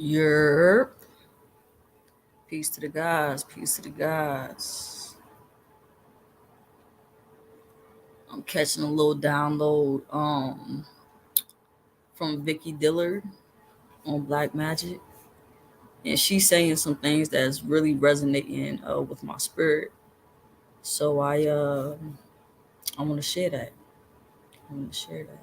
Yerp. Peace to the guys. Peace to the guys. I'm catching a little download from Vicky Dillard on Black Magic. And she's saying some things that's really resonating with my spirit. So I want to share that. I want to share that.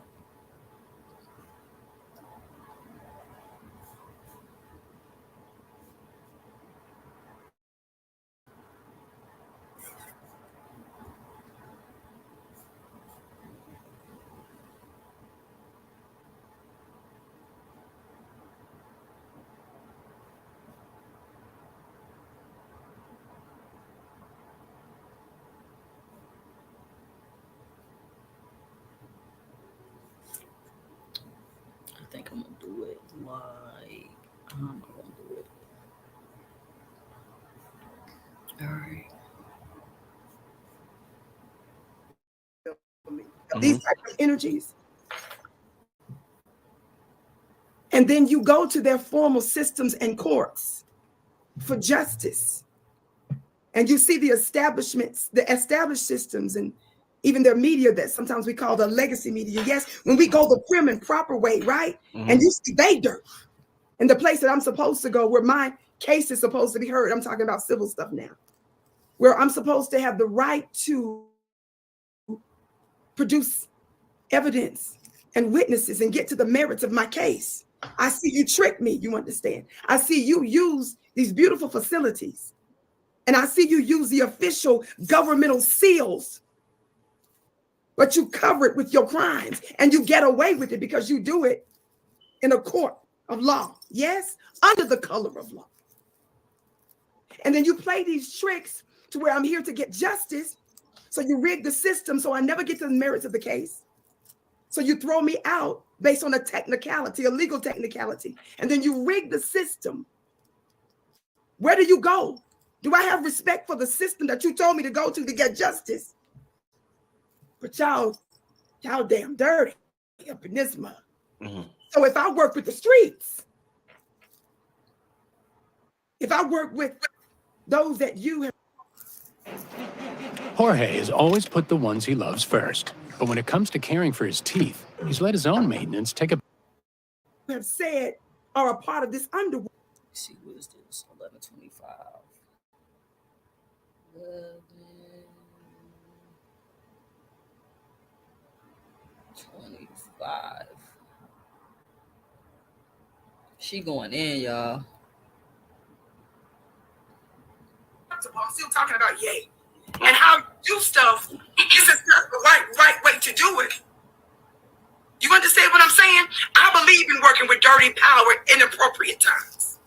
I think I'm gonna do it like I'm gonna do it. All right. These type of energies. And then you go to their formal systems and courts for justice. And you see the establishments, the established systems, and even their media that sometimes we call the legacy media. Yes, when we go the prim and proper way, right? And you see they dirt. And the place that I'm supposed to go where my case is supposed to be heard, I'm talking about civil stuff now, where I'm supposed to have the right to produce evidence and witnesses and get to the merits of my case. I see you trick me, you understand? I see you use these beautiful facilities, and I see you use the official governmental seals, but you cover it with your crimes, and you get away with it because you do it in a court of law, yes, under the color of law. And then you play these tricks to where I'm here to get justice, so you rig the system so I never get to the merits of the case. So you throw me out based on a technicality, a legal technicality, and then you rig the system. Where do you go? Do I have respect for the system that you told me to go to get justice? But y'all damn dirty up in this mug. So if I work with the streets, if I work with those that you have. Jorge has always put the ones he loves first. But when it comes to caring for his teeth, he's let his own maintenance take a... have said are a part of this underworld. Let's see, what is this? 1125. 1125. She going in, y'all. I'm still talking about yay. And how you do stuff. This is not the right way to do it. You understand what I'm saying? I believe in working with dirty power in appropriate times.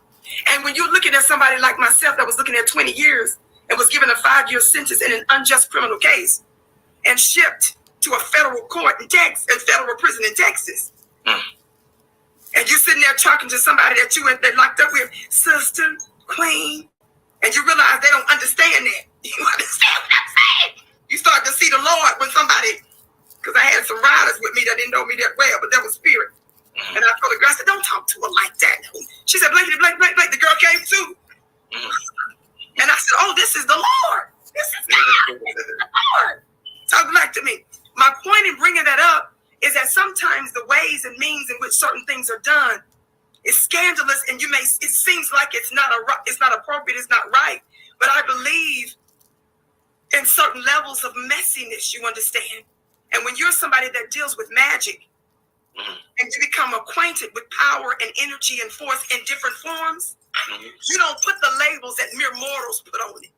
And when you're looking at somebody like myself that was looking at 20 years and was given a 5-year sentence in an unjust criminal case and shipped to a federal court in Texas, a federal prison in Texas. And you sitting there talking to somebody that you they locked up with, sister, queen, and you realize they don't understand that. You understand what I'm saying? You start to see the Lord when somebody, because I had some riders with me that didn't know me that well, but that was spirit. And I told the girl, I said, don't talk to her like that. She said, Blankety, blank. The girl came too. And I said, oh, this is the Lord. This is God. This is the Lord. Talk back to me. My point in bringing that up is that sometimes the ways and means in which certain things are done is scandalous, and it seems like it's not appropriate, it's not right. But I believe in certain levels of messiness, you understand? And when you're somebody that deals with magic, and you become acquainted with power and energy and force in different forms, you don't put the labels that mere mortals put on it.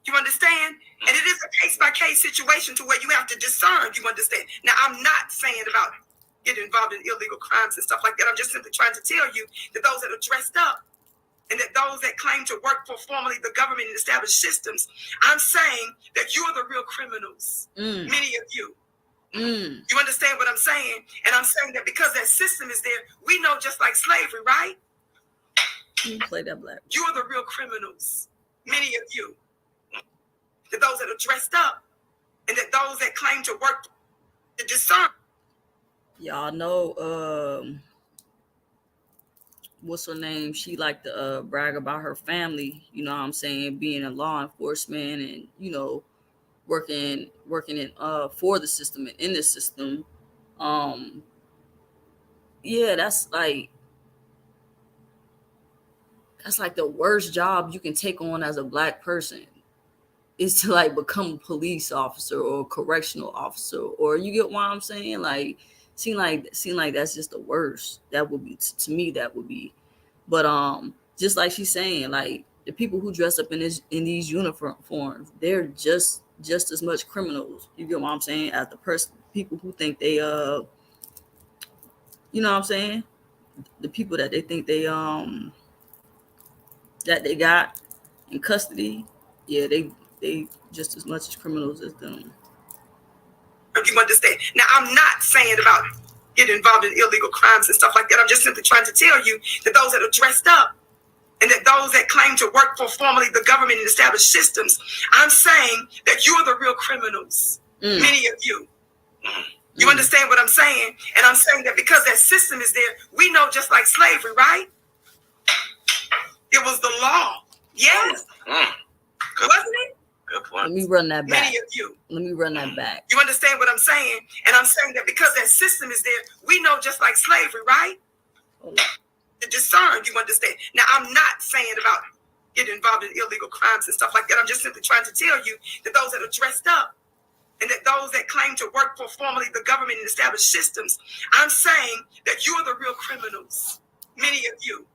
You understand? And it is a case-by-case situation to where you have to discern, you understand? Now, I'm not saying about getting involved in illegal crimes and stuff like that. I'm just simply trying to tell you that those that are dressed up and that those that claim to work for formerly the government and established systems, I'm saying that you're the real criminals, many of you. You understand what I'm saying? And I'm saying that because that system is there, we know just like slavery, right? Play that black. You are the real criminals, many of you. That those that are dressed up and that those that claim to work to discern. Y'all know what's her name? She like to brag about her family. You know what I'm saying? Being a law enforcement and working in for the system and in the system. Um, yeah, that's like the worst job you can take on as a black person is to like become a police officer or a correctional officer, or you get what I'm saying? Like, seem like that's just the worst. That would be to me. That would be, but just like she's saying, like the people who dress up in these uniforms, they're just as much criminals. You get what I'm saying? As the people who think they you know what I'm saying? The people that they think that they got in custody, yeah, they just as much as criminals as them. You understand? Now, I'm not saying about getting involved in illegal crimes and stuff like that. I'm just simply trying to tell you that those that are dressed up and that those that claim to work for formerly the government and established systems, I'm saying that you are the real criminals. Many of you. You understand what I'm saying? And I'm saying that because that system is there, we know just like slavery, right? It was the law. Yes. Wasn't it? Good point. Let me run that back. Many of you. Let me run that back. You understand what I'm saying? And I'm saying that because that system is there, we know just like slavery, right? To discern, you understand? Now, I'm not saying about getting involved in illegal crimes and stuff like that. I'm just simply trying to tell you that those that are dressed up and that those that claim to work for formerly the government and established systems, I'm saying that you are the real criminals. Many of you.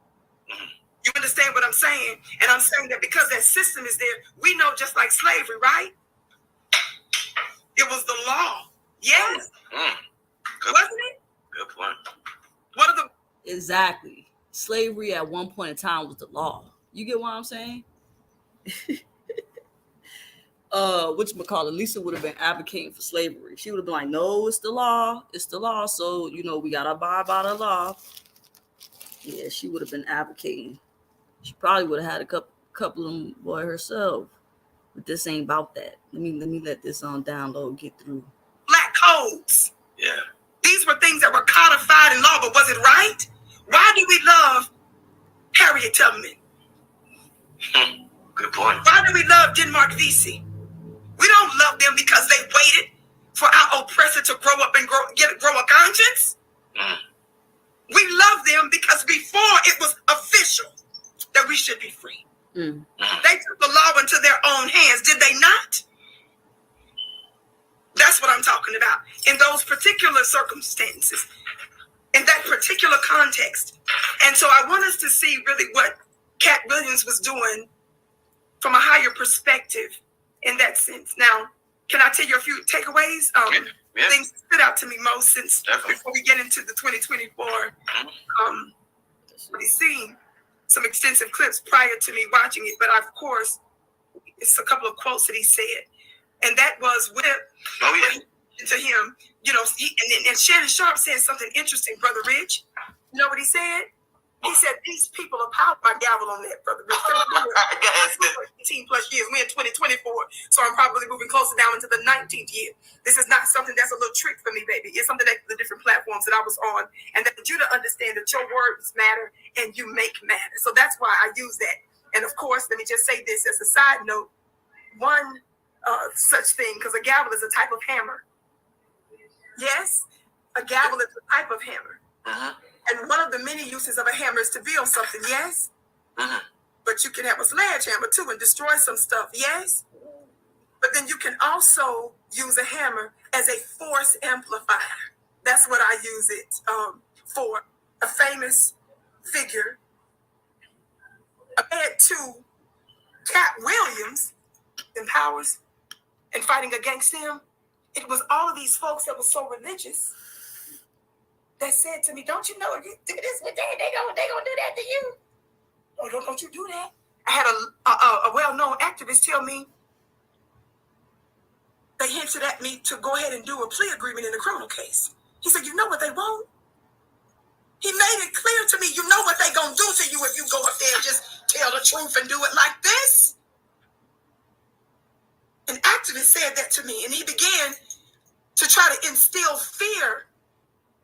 You understand what I'm saying? And I'm saying that because that system is there, we know just like slavery, right? It was the law. Yes. Wasn't it? Good point. What are the... Exactly. Slavery at one point in time was the law. You get what I'm saying? Whatchamacallit, Lisa would have been advocating for slavery. She would have been like, no, it's the law. It's the law. So, we got to abide by the law. Yeah, she would have been advocating. She probably would have had a couple of them boy herself. But this ain't about that. Let me let this on download get through. Black codes. Yeah. These were things that were codified in law, but was it right? Why do we love Harriet Tubman? Good point. Why do we love Denmark Vesey? We don't love them because they waited for our oppressor to grow up and grow a conscience. We love them because before it was official that we should be free. They took the law into their own hands, did they not? That's what I'm talking about. In those particular circumstances, in that particular context. And so I want us to see really what Cat Williams was doing from a higher perspective in that sense. Now, can I tell you a few takeaways? Things that stood out to me most since before we get into the 2024 seen some extensive clips prior to me watching it, but of course, it's a couple of quotes that he said, and that was to him, and Shannon Sharp said something interesting, Brother Rich. You know what he said? He said, these people are powered by gavel on that, Brother Rich. 18 plus years. We're in 2024, so I'm probably moving closer down into the 19th year. This is not something that's a little trick for me, baby. It's something that the different platforms that I was on, and that you to understand that your words matter and you make matter. So that's why I use that. And of course, let me just say this as a side note. One such thing, because a gavel is a type of hammer. Yes, a gavel is a type of hammer. And one of the many uses of a hammer is to build something, yes? But you can have a sledgehammer too and destroy some stuff, yes? But then you can also use a hammer as a force amplifier. That's what I use it for. A famous figure compared to Cat Williams in Powers and fighting against him. It was all of these folks that were so religious that said to me, don't you know if you do this with that, they gonna do that to you? Oh, don't you do that? I had a well-known activist tell me they hinted at me to go ahead and do a plea agreement in the criminal case. He said, you know what they want? He made it clear to me, you know what they gonna do to you if you go up there and just tell the truth and do it like this? An activist said that to me, and he began to try to instill fear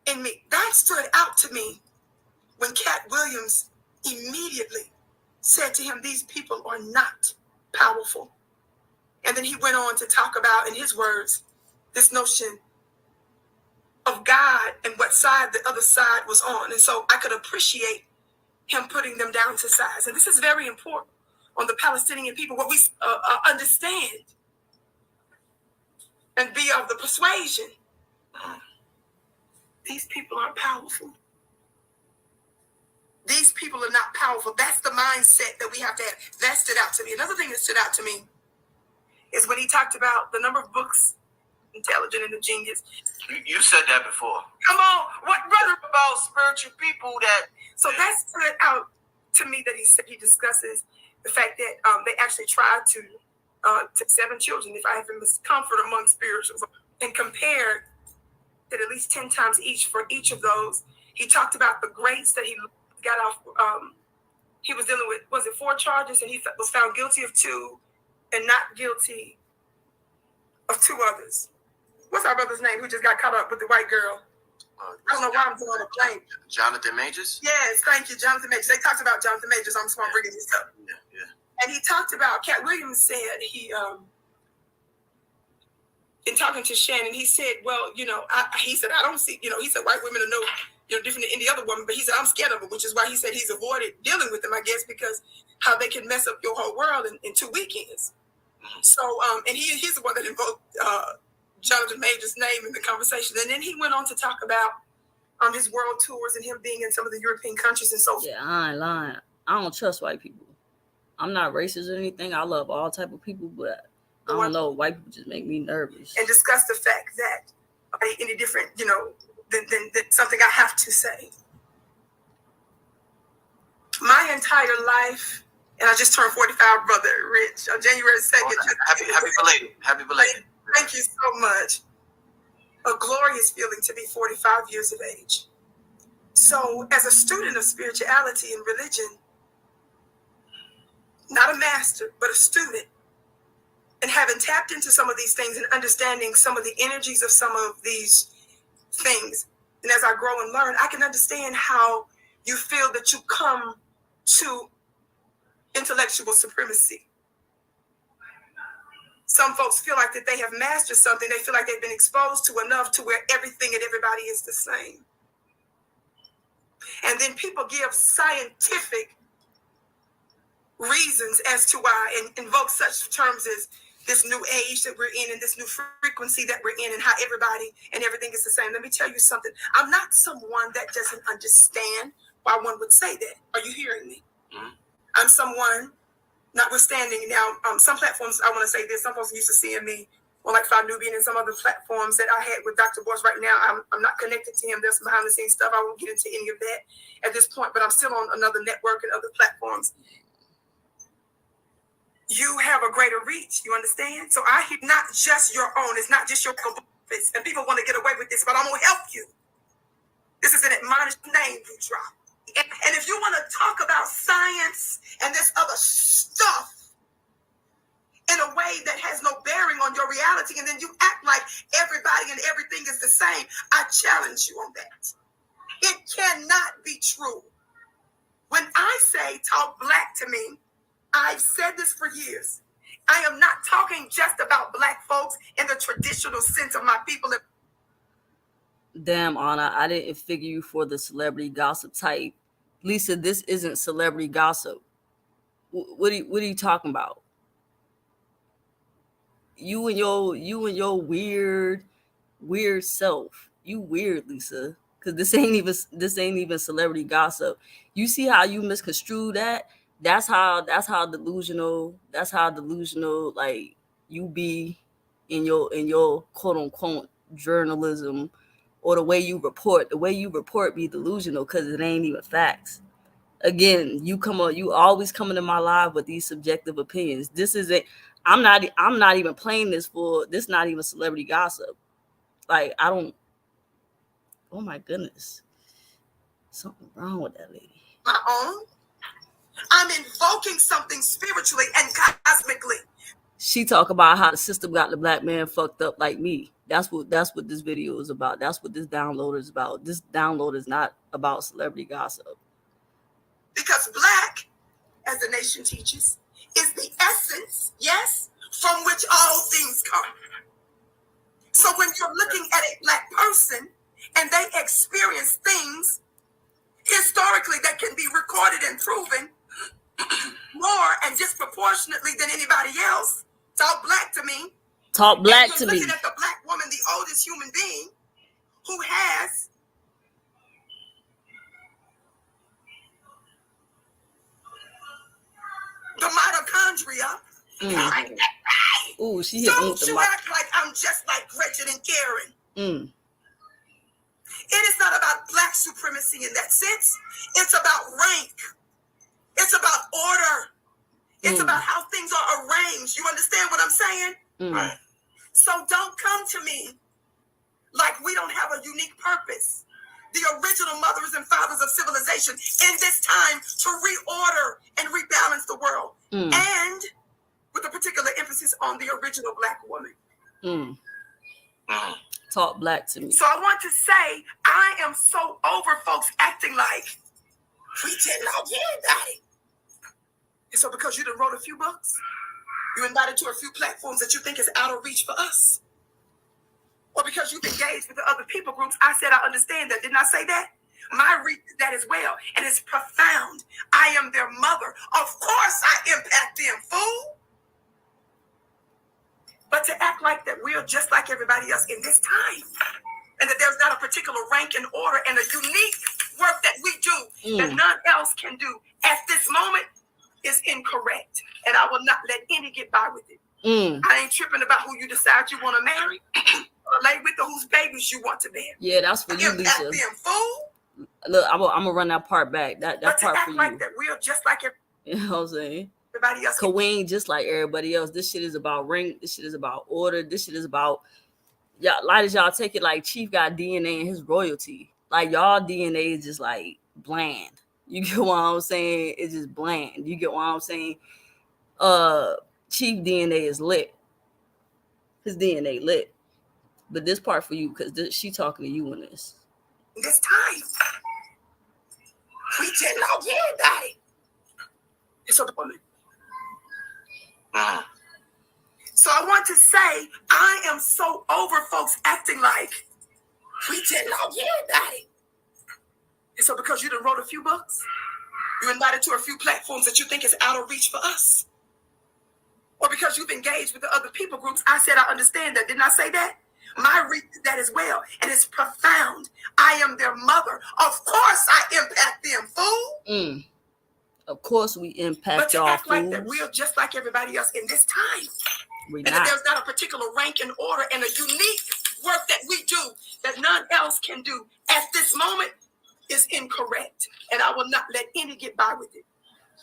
in me. That stood out to me when Cat Williams immediately said to him, these people are not powerful. And then he went on to talk about, in his words, this notion of God and what side the other side was on. And so I could appreciate him putting them down to size. And this is very important on the Palestinian people, what we understand and be of the persuasion. These people aren't powerful. These people are not powerful. That's the mindset that we have to have. That stood out to me. Another thing that stood out to me is when he talked about the number of books, intelligent and a genius. You said that before. Come on, what brother? About spiritual people that. So that stood out to me that he discusses the fact that they actually tried to 7 children, if I have comfort among spirituals, and compared that at least 10 times each for each of those. He talked about the grades that he got off. He was dealing with, was it 4 charges, and he was found guilty of 2 and not guilty of 2 others. What's our brother's name who just got caught up with the white girl? I don't know why I'm doing a plane. Jonathan Majors? Yes, thank you, Jonathan Majors. They talked about Jonathan Majors. I'm just going to bring this up. Yeah. And he talked about, Cat Williams said, in talking to Shannon, he said, well, he said, I don't see, he said, white women are no, different than any other woman, but he said, I'm scared of them, which is why he said he's avoided dealing with them, I guess, because how they can mess up your whole world in 2 weekends. So, and he's the one that invoked Jonathan Major's name in the conversation. And then he went on to talk about his world tours and him being in some of the European countries and so forth. Yeah, I ain't lying. I don't trust white people. I'm not racist or anything. I love all type of people, but I don't know. White people just make me nervous. And discuss the fact that any different, than something I have to say. My entire life, and I just turned 45, Brother Rich, on January 2nd. Happy belated. Thank you so much. A glorious feeling to be 45 years of age. So, as a student of spirituality and religion, not a master, but a student, and having tapped into some of these things and understanding some of the energies of some of these things, and as I grow and learn, I can understand how you feel that you come to intellectual supremacy. Some folks feel like that they have mastered something. They feel like they've been exposed to enough to where everything and everybody is the same. And then people give scientific reasons as to why, and invoke such terms as this new age that we're in and this new frequency that we're in and how everybody and everything is the same. Let me tell you something. I'm not someone that doesn't understand why one would say that. Are you hearing me? Mm-hmm. I'm someone, notwithstanding now, some platforms, I want to say this, some folks used to seeing me on like Five Nubian and some other platforms that I had with Dr. Boyce. Right now, I'm not connected to him. There's some behind the scenes stuff. I won't get into any of that at this point, but I'm still on another network and other platforms. You have a greater reach, you understand? So I hear not just your own, it's not just your office, and people want to get away with this, but I'm going to help you. This is an admonished name you drop. And if you want to talk about science and this other stuff in a way that has no bearing on your reality, and then you act like everybody and everything is the same, I challenge you on that. It cannot be true. When I say talk black to me, I've said this for years. I am not talking just about black folks in the traditional sense of my people. Damn, Anna, I didn't figure you for the celebrity gossip type. Lisa, this isn't celebrity gossip. What are you talking about? You and your weird self. You weird, Lisa. Because this ain't even celebrity gossip. You see how you misconstrue that? That's how delusional like you be in your quote unquote journalism, or the way you report be delusional because it ain't even facts. Again, you always come into my live with these subjective opinions. This isn't, I'm not even playing this for, this not even celebrity gossip. Like, I don't, oh my goodness. Something wrong with that lady. My own? I'm invoking something spiritually and cosmically. She talk about how the system got the black man fucked up like me. That's what this video is about. That's what this download is about. This download is not about celebrity gossip. Because black, as the nation teaches, is the essence, yes, from which all things come. So when you're looking at a black person and they experience things historically that can be recorded and proven more and disproportionately than anybody else, talk black to me. Talk black to me. Looking at the black woman, the oldest human being, who has the mitochondria. Ooh, she hit Don't you act like I'm just like Gretchen and Karen. It is not about black supremacy in that sense. It's about rank. It's about order. It's about how things are arranged. You understand what I'm saying? Right. So don't come to me like we don't have a unique purpose. The original mothers and fathers of civilization in this time to reorder and rebalance the world. And with a particular emphasis on the original black woman. Talk black to me. So I want to say, I am so over folks acting like we didn't know anybody. And so because you done wrote a few books, you invited to a few platforms that you think is out of reach for us, or because you've engaged with the other people groups, I said I understand that. Didn't I say that? My reach is that as well. And it's profound. I am their mother. Of course I impact them, fool. But to act like that we're just like everybody else in this time, and that there's not a particular rank and order and a unique work that we do that none else can do at this moment is incorrect. And I will not let any get by with it. I ain't tripping about who you decide you want to marry or lay with or whose babies you want to bear. Yeah, that's for you, Impact Lisa. them, fool. Look, I'm gonna run that part back. That But part to act for like you. that we're just like You know what I'm saying? everybody else. Cause we ain't just like everybody else. This shit is about rank. This shit is about order. This shit is about y'all. Light as y'all take it, like Chief got DNA in his royalty. Like y'all DNA is just like bland. You get what I'm saying? It's just bland. You get what I'm saying? Chief DNA is lit. His DNA lit. But this part for you, because she talking to you in this. This time, we didn't know anybody. It's a woman. So I want to say, I am so over folks acting like we didn't know anybody. And so because you done wrote a few books, you invited to a few platforms that you think is out of reach for us, or because you've engaged with the other people groups, I said I understand that. Didn't I say that? My reach is that as well. And it's profound. I am their mother. Of course I impact them, fool. Of course we impact but to y'all act fools. like that we're just like everybody else in this time. We And that there's not a particular rank and order and a unique work that we do that none else can do at this moment is incorrect. And I will not let any get by with it.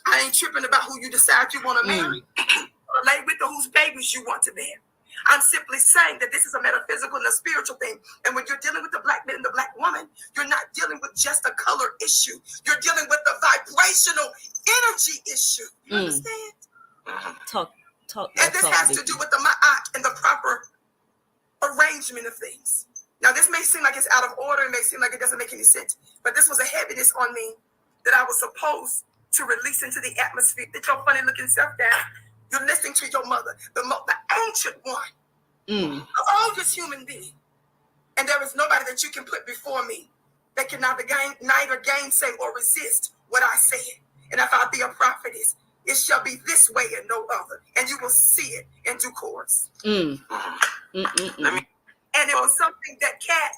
I ain't tripping about who you decide you want to marry or lay with or whose babies you want to bear. I'm simply saying that this is a metaphysical and a spiritual thing. And when you're dealing with the black man and the black woman, you're not dealing with just a color issue. You're dealing with the vibrational energy issue. You understand? Talk. And this has to do with the ma'at and the proper arrangement of things. Now, this may seem like it's out of order. It may seem like it doesn't make any sense. But this was a heaviness on me that I was supposed to release into the atmosphere. Get your funny looking self down. You're listening to your mother, the ancient one, the oldest human being. And there is nobody that you can put before me that can neither gainsay or resist what I said. And if I be a prophetess, it shall be this way and no other. And you will see it in due course. And it was something that Kat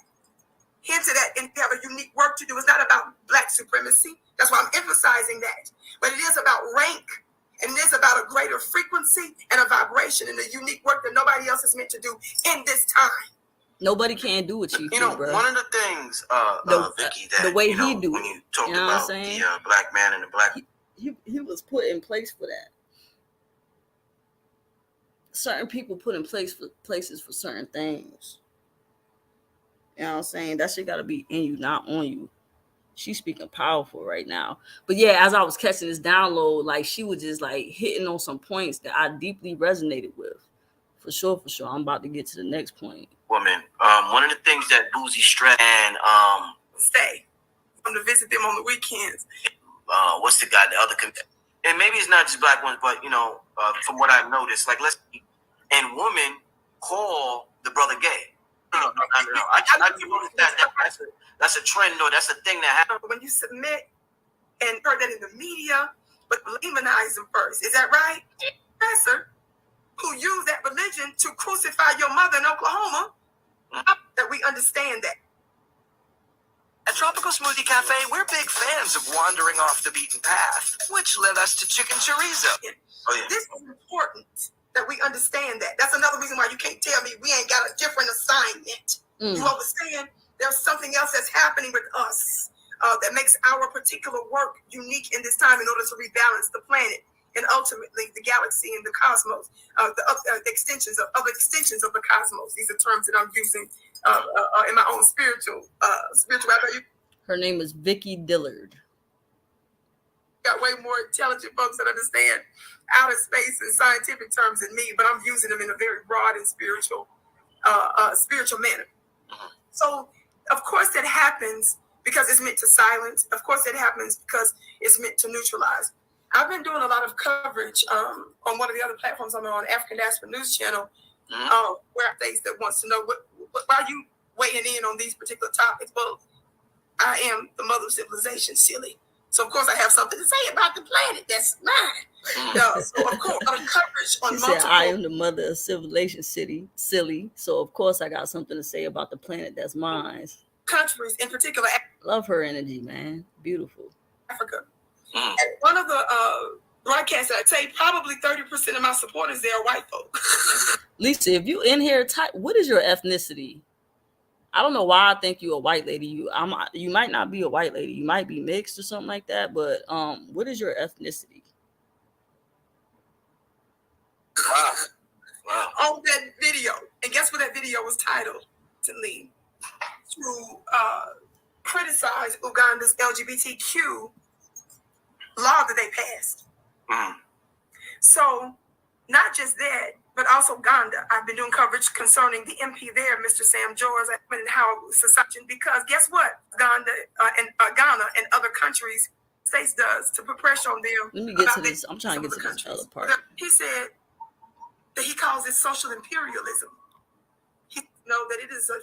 hinted at, and we have a unique work to do. It's not about black supremacy. That's why I'm emphasizing that. But it is about rank. And it is about a greater frequency and a vibration and a unique work that nobody else is meant to do in this time. Nobody can do what you do, bro. One of the things, Vicky, that the way he do when you talked you know what I'm about saying? the black man and the black, he was put in place for that. Certain people put in places for certain things. You know what I'm saying? That shit gotta be in you, not on you. She's speaking powerful right now. But yeah, as I was catching this download, like she was just like hitting on some points that I deeply resonated with. For sure. I'm about to get to the next point. woman. One of the things that Boozy stressed and Stay. Come to visit them on the weekends. what's the guy? The other, and maybe it's not just black ones, but from what I've noticed, like let's see, and women call the brother gay. No. I noticed that's a trend, or that's a thing that happens when you submit and heard that in the media, but demonize them first. Is that right? Professor who used that religion to crucify your mother in Oklahoma, that we understand that. At Tropical Smoothie Cafe, we're big fans of wandering off the beaten path, which led us to chicken chorizo. Oh, yeah. This is important that we understand that. That's another reason why you can't tell me we ain't got a different assignment. You understand? There's something else that's happening with us that makes our particular work unique in this time in order to rebalance the planet and ultimately the galaxy and the cosmos, the extensions of the cosmos. These are terms that I'm using in my own spirituality. Her name is Vicky Dillard. Got way more intelligent folks that understand outer space and scientific terms than me, but I'm using them in a very broad and spiritual manner. So, of course, that happens because it's meant to silence. Of course, that happens because it's meant to neutralize. I've been doing a lot of coverage on one of the other platforms I'm on, African Diaspora News Channel, where things that wants to know why are you weighing in on these particular topics. Well, I am the mother of civilization, silly. So, of course, I have something to say about the planet. That's mine. So, of course, on coverage on multiple. Said, I am the mother of civilization, silly. So, of course, I got something to say about the planet that's mine. Countries, in particular. Love her energy, man. Beautiful. Africa. And one of the broadcasts I'd say probably 30% of my supporters there are white folk. Lisa, if you in here, what is your ethnicity? I don't know why I think you're a white lady. You might not be a white lady. You might be mixed or something like that. But what is your ethnicity? Wow. On that video, and guess what that video was titled? To criticize Uganda's LGBTQ law that they passed. So, not just that, but also Uganda. I've been doing coverage concerning the MP there, Mr. Sam George, and how society. Because guess what? Ghana and other countries, states does to put pressure on them. Let me get to this. I'm trying to get to this other part. He said that he calls it social imperialism. He know that it is a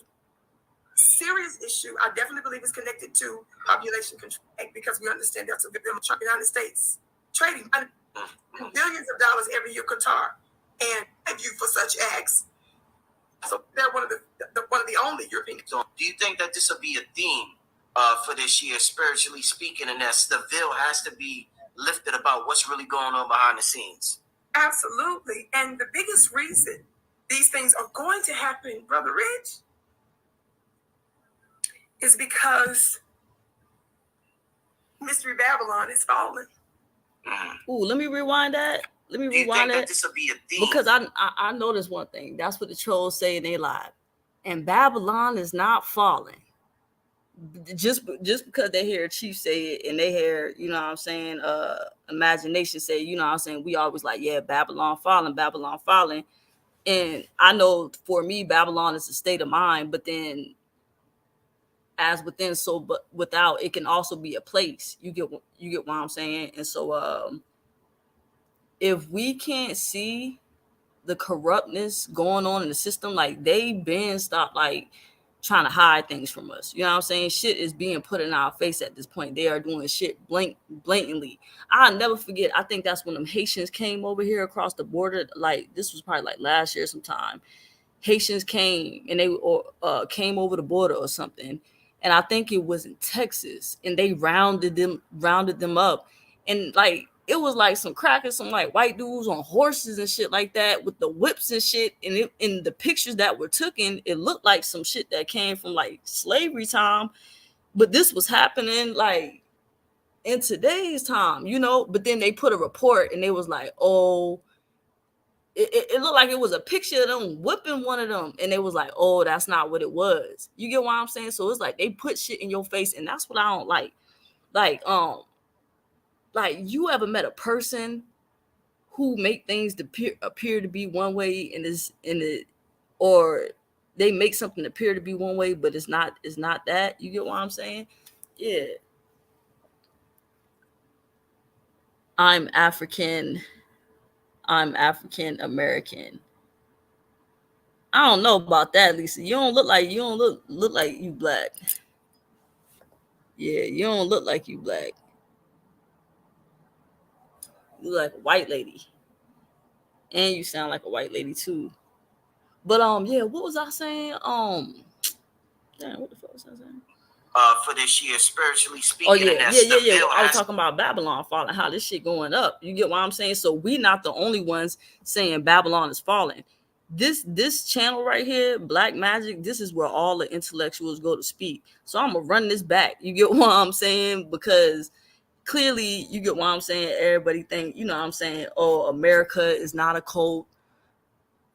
serious issue. I definitely believe it's connected to population control because we understand that's a victim of the United States trading billions of dollars every year, Qatar, and thank you for such acts. So they're one of the only European. So do you think that this will be a theme for this year, spiritually speaking, and that the veil has to be lifted about what's really going on behind the scenes? Absolutely. And the biggest reason these things are going to happen, Brother Rich, is because Mystery Babylon is falling. Ooh, let me rewind that. Let me rewind that. This will be a theme? Because I noticed one thing. That's what the trolls say in their live. And Babylon is not falling. Just because they hear Chief say it and they hear, you know what I'm saying, imagination say, you know what I'm saying, we always like, yeah, Babylon falling. And I know for me, Babylon is a state of mind, but then as within, so but without, it can also be a place. You get what I'm saying? And so if we can't see the corruptness going on in the system, like they been stopped like trying to hide things from us. You know what I'm saying? Shit is being put in our face at this point. They are doing shit blatantly. I'll never forget. I think that's when them Haitians came over here across the border. Like this was probably like last year sometime. Haitians came and they came over the border or something. And I think it was in Texas, and they rounded them up, and like it was like some crackers, some like white dudes on horses and shit like that with the whips and shit. And in the pictures that were taken, it looked like some shit that came from like slavery time, but this was happening like in today's time, you know. But then they put a report, and they was like, oh. It looked like it was a picture of them whipping one of them, and they was like, oh, that's not what it was. You get what I'm saying? So it's like they put shit in your face, and that's what I don't like. Like you ever met a person who make things appear to be one way or they make something appear to be one way, but it's not that. You get what I'm saying? Yeah. I'm African American. I don't know about that, Lisa. You don't look like you black. Yeah, you don't look like you black. You look like a white lady. And you sound like a white lady too. But yeah, what was I saying? Damn, what the fuck was I saying? For this year, spiritually speaking. Oh yeah. I was talking about Babylon falling, how this shit going up. You get what I'm saying? So we not the only ones saying Babylon is falling. This channel right here, Black Magic, this is where all the intellectuals go to speak. So I'm gonna run this back. You get what I'm saying? Because clearly, you get what I'm saying. Everybody think, you know what I'm saying? Oh, America is not a cult.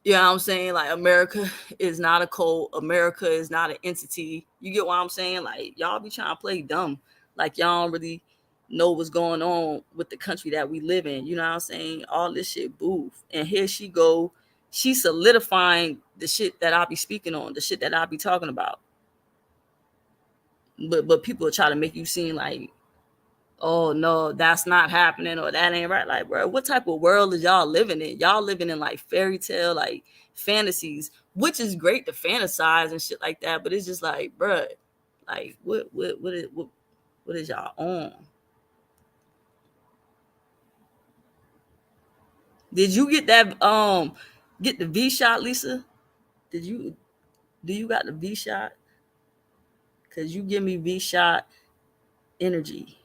You know what I'm saying? Like, America is not a cult. America is not an entity. You get what I'm saying? Like, y'all be trying to play dumb. Like, y'all don't really know what's going on with the country that we live in. You know what I'm saying? All this shit boof. And here she go. She's solidifying the shit that I be speaking on, the shit that I be talking about. But people try to make you seem like, oh no, that's not happening, or that ain't right. Like, bro, what type of world is y'all living in? Y'all living in like fairy tale, like fantasies, which is great to fantasize and shit like that. But it's just like, bro, like what is y'all on? Did you get that get the V shot, Lisa? Do you got the V shot? Cause you give me V shot energy.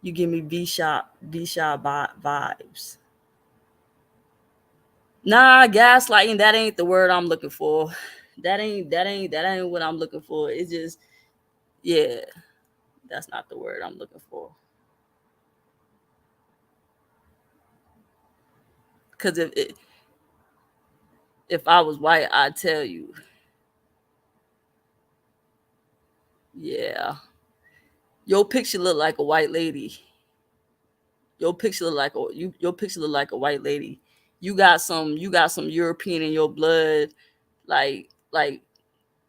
You give me V shot vibes. Nah, gaslighting, that ain't the word I'm looking for. That ain't what I'm looking for. It's just, yeah, that's not the word I'm looking for. Cause if I was white, I'd tell you. Yeah. Your picture look like a white lady. Your picture look like a white lady. You got some European in your blood, like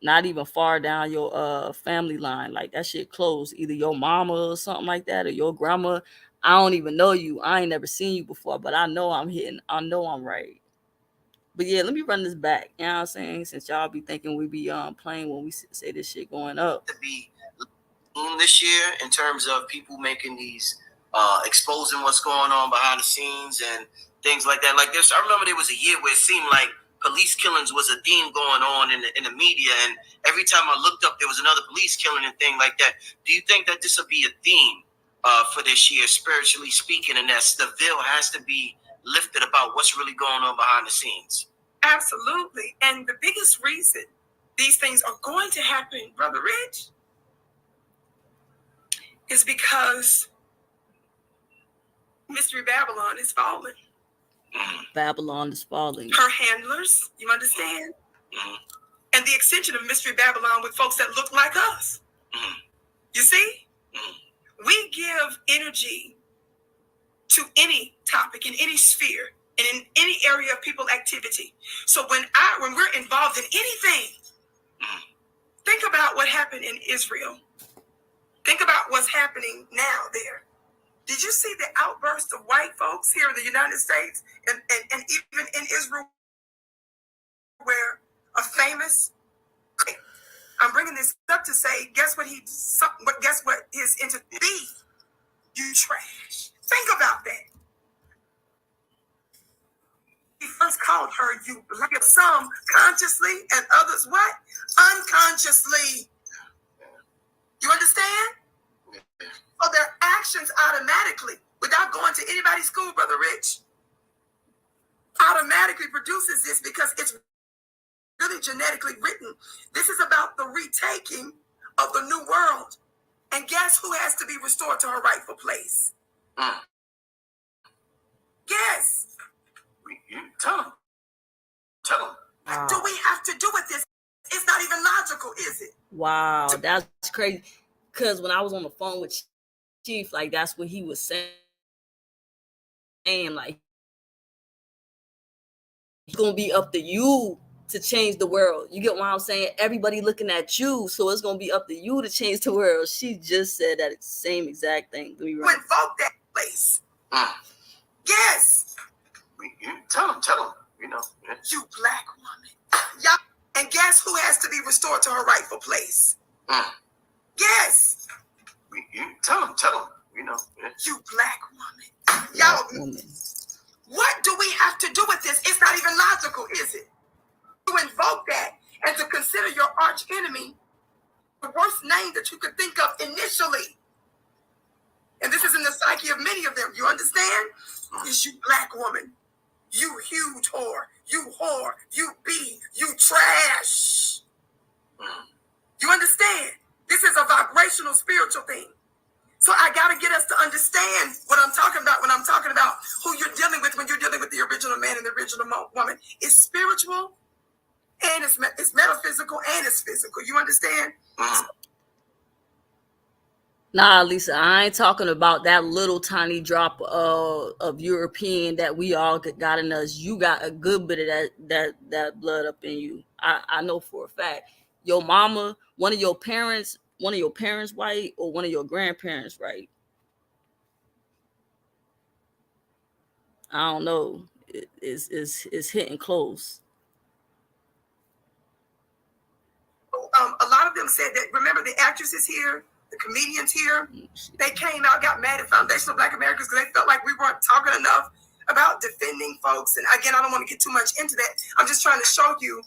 not even far down your family line. Like, that shit close. Either your mama or something like that, or your grandma. I don't even know you. I ain't never seen you before, but I know I'm hitting. I know I'm right. But yeah, let me run this back. You know what I'm saying? Since y'all be thinking we be playing when we say this shit going up. To be this year in terms of people making these exposing what's going on behind the scenes and things like that. Like this, I remember there was a year where it seemed like police killings was a theme going on in the media, and every time I looked up, there was another police killing and thing like that. Do you think that this will be a theme for this year, spiritually speaking, and that the veil has to be lifted about what's really going on behind the scenes? Absolutely. And the biggest reason these things are going to happen, Brother Rich, is because Mystery Babylon is falling. Babylon is falling. Her handlers, you understand? Mm-hmm. And the extension of Mystery Babylon with folks that look like us. Mm-hmm. You see? Mm-hmm. We give energy to any topic, in any sphere, and in any area of people activity. So when we're involved in anything, think about what happened in Israel. Think about what's happening now there. Did you see the outburst of white folks here in the United States and even in Israel, where a famous, I'm bringing this up to say, guess what his beef, you trash. Think about that. He first called her you black. Some consciously and others what? Unconsciously. You understand? So their actions automatically, without going to anybody's school, Brother Rich, automatically produces this because it's really genetically written. This is about the retaking of the new world. And guess who has to be restored to her rightful place? Yes. Tell them. What do we have to do with this? It's not even logical, is it? Wow, that's crazy. Because when I was on the phone with Chief, like, that's what he was saying. Like, it's going to be up to you to change the world. You get what I'm saying? Everybody looking at you, so it's going to be up to you to change the world. She just said that same exact thing. You invoke that place. Yes. Tell him. You know. You black woman. Y'all, and guess who has to be restored to her rightful place? Yes. Tell him. You know. You black woman. Y'all, what do we have to do with this? It's not even logical, is it? To invoke that and to consider your arch enemy the worst name that you could think of initially. And this is in the psyche of many of them. You understand? Is you black woman. You huge whore. You whore. You B. You trash. You understand? This is a vibrational spiritual thing. So I got to get us to understand what I'm talking about when I'm talking about who you're dealing with when you're dealing with the original man and the original woman. It's spiritual and it's metaphysical and it's physical. You understand? Nah, Lisa, I ain't talking about that little tiny drop of European that we all got in us. You got a good bit of that blood up in you. I know for a fact. Your mama, one of your parents white or one of your grandparents right? I don't know. It's hitting close. A lot of them said that, remember the actresses here, the comedians here, they came out, got mad at Foundational Black Americans because they felt like we weren't talking enough about defending folks. And again, I don't want to get too much into that. I'm just trying to show you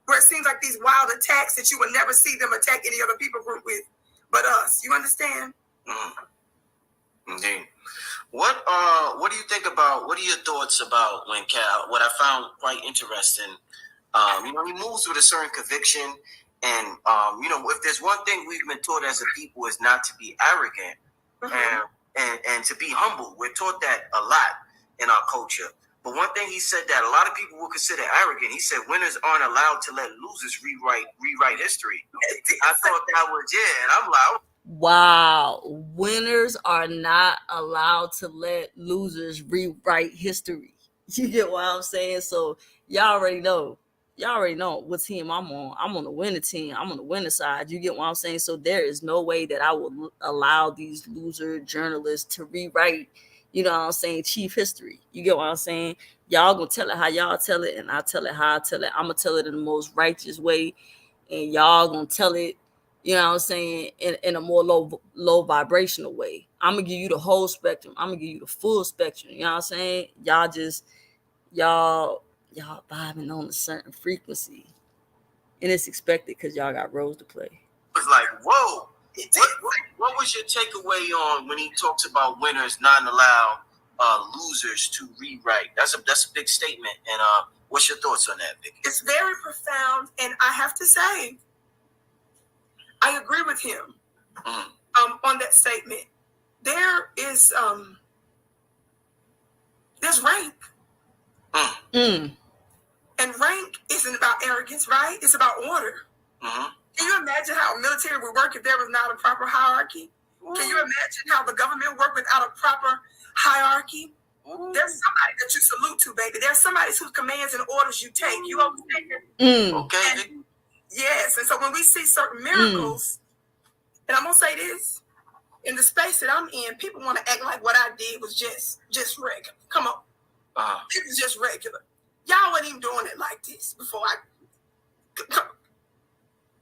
where it seems like these wild attacks that you would never see them attack any other people group with but us. You understand? Indeed. What do you think about, what are your thoughts about when Cal, what I found quite interesting, you know, he moves with a certain conviction and, you know, if there's one thing we've been taught as a people is not to be arrogant and to be humble. We're taught that a lot in our culture. But one thing he said that a lot of people will consider arrogant, he said winners aren't allowed to let losers rewrite history. I thought that was, and I'm like, wow, winners are not allowed to let losers rewrite history. You get what I'm saying? So y'all already know what team I'm on. I'm on the winning team. I'm on the winning side. You get what I'm saying? So there is no way that I would allow these loser journalists to rewrite, you know what I'm saying, chief history. You get what I'm saying? Y'all gonna tell it how y'all tell it, and I tell it how I tell it. I'm gonna tell it in the most righteous way, and y'all gonna tell it, you know what I'm saying, in a more low vibrational way. I'm gonna give you the whole spectrum. I'm gonna give you the full spectrum. You know what I'm saying? Y'all vibing on a certain frequency, and it's expected because y'all got roles to play. It's like, whoa. What was your takeaway on when he talks about winners not allow losers to rewrite? That's a big statement. And what's your thoughts on that, Vicky? It's very profound, and I have to say, I agree with him on that statement. There is there's rank. And rank isn't about arrogance, right? It's about order. Can you imagine how a military would work if there was not a proper hierarchy? Can you imagine how the government worked without a proper hierarchy? There's somebody that you salute to, baby. There's somebody whose commands and orders you take. You understand? Okay. And, yes, and so when we see certain miracles, and I'm gonna say this, in the space that I'm in, people want to act like what I did was just regular. Come on. It was just regular. Y'all wasn't even doing it like this before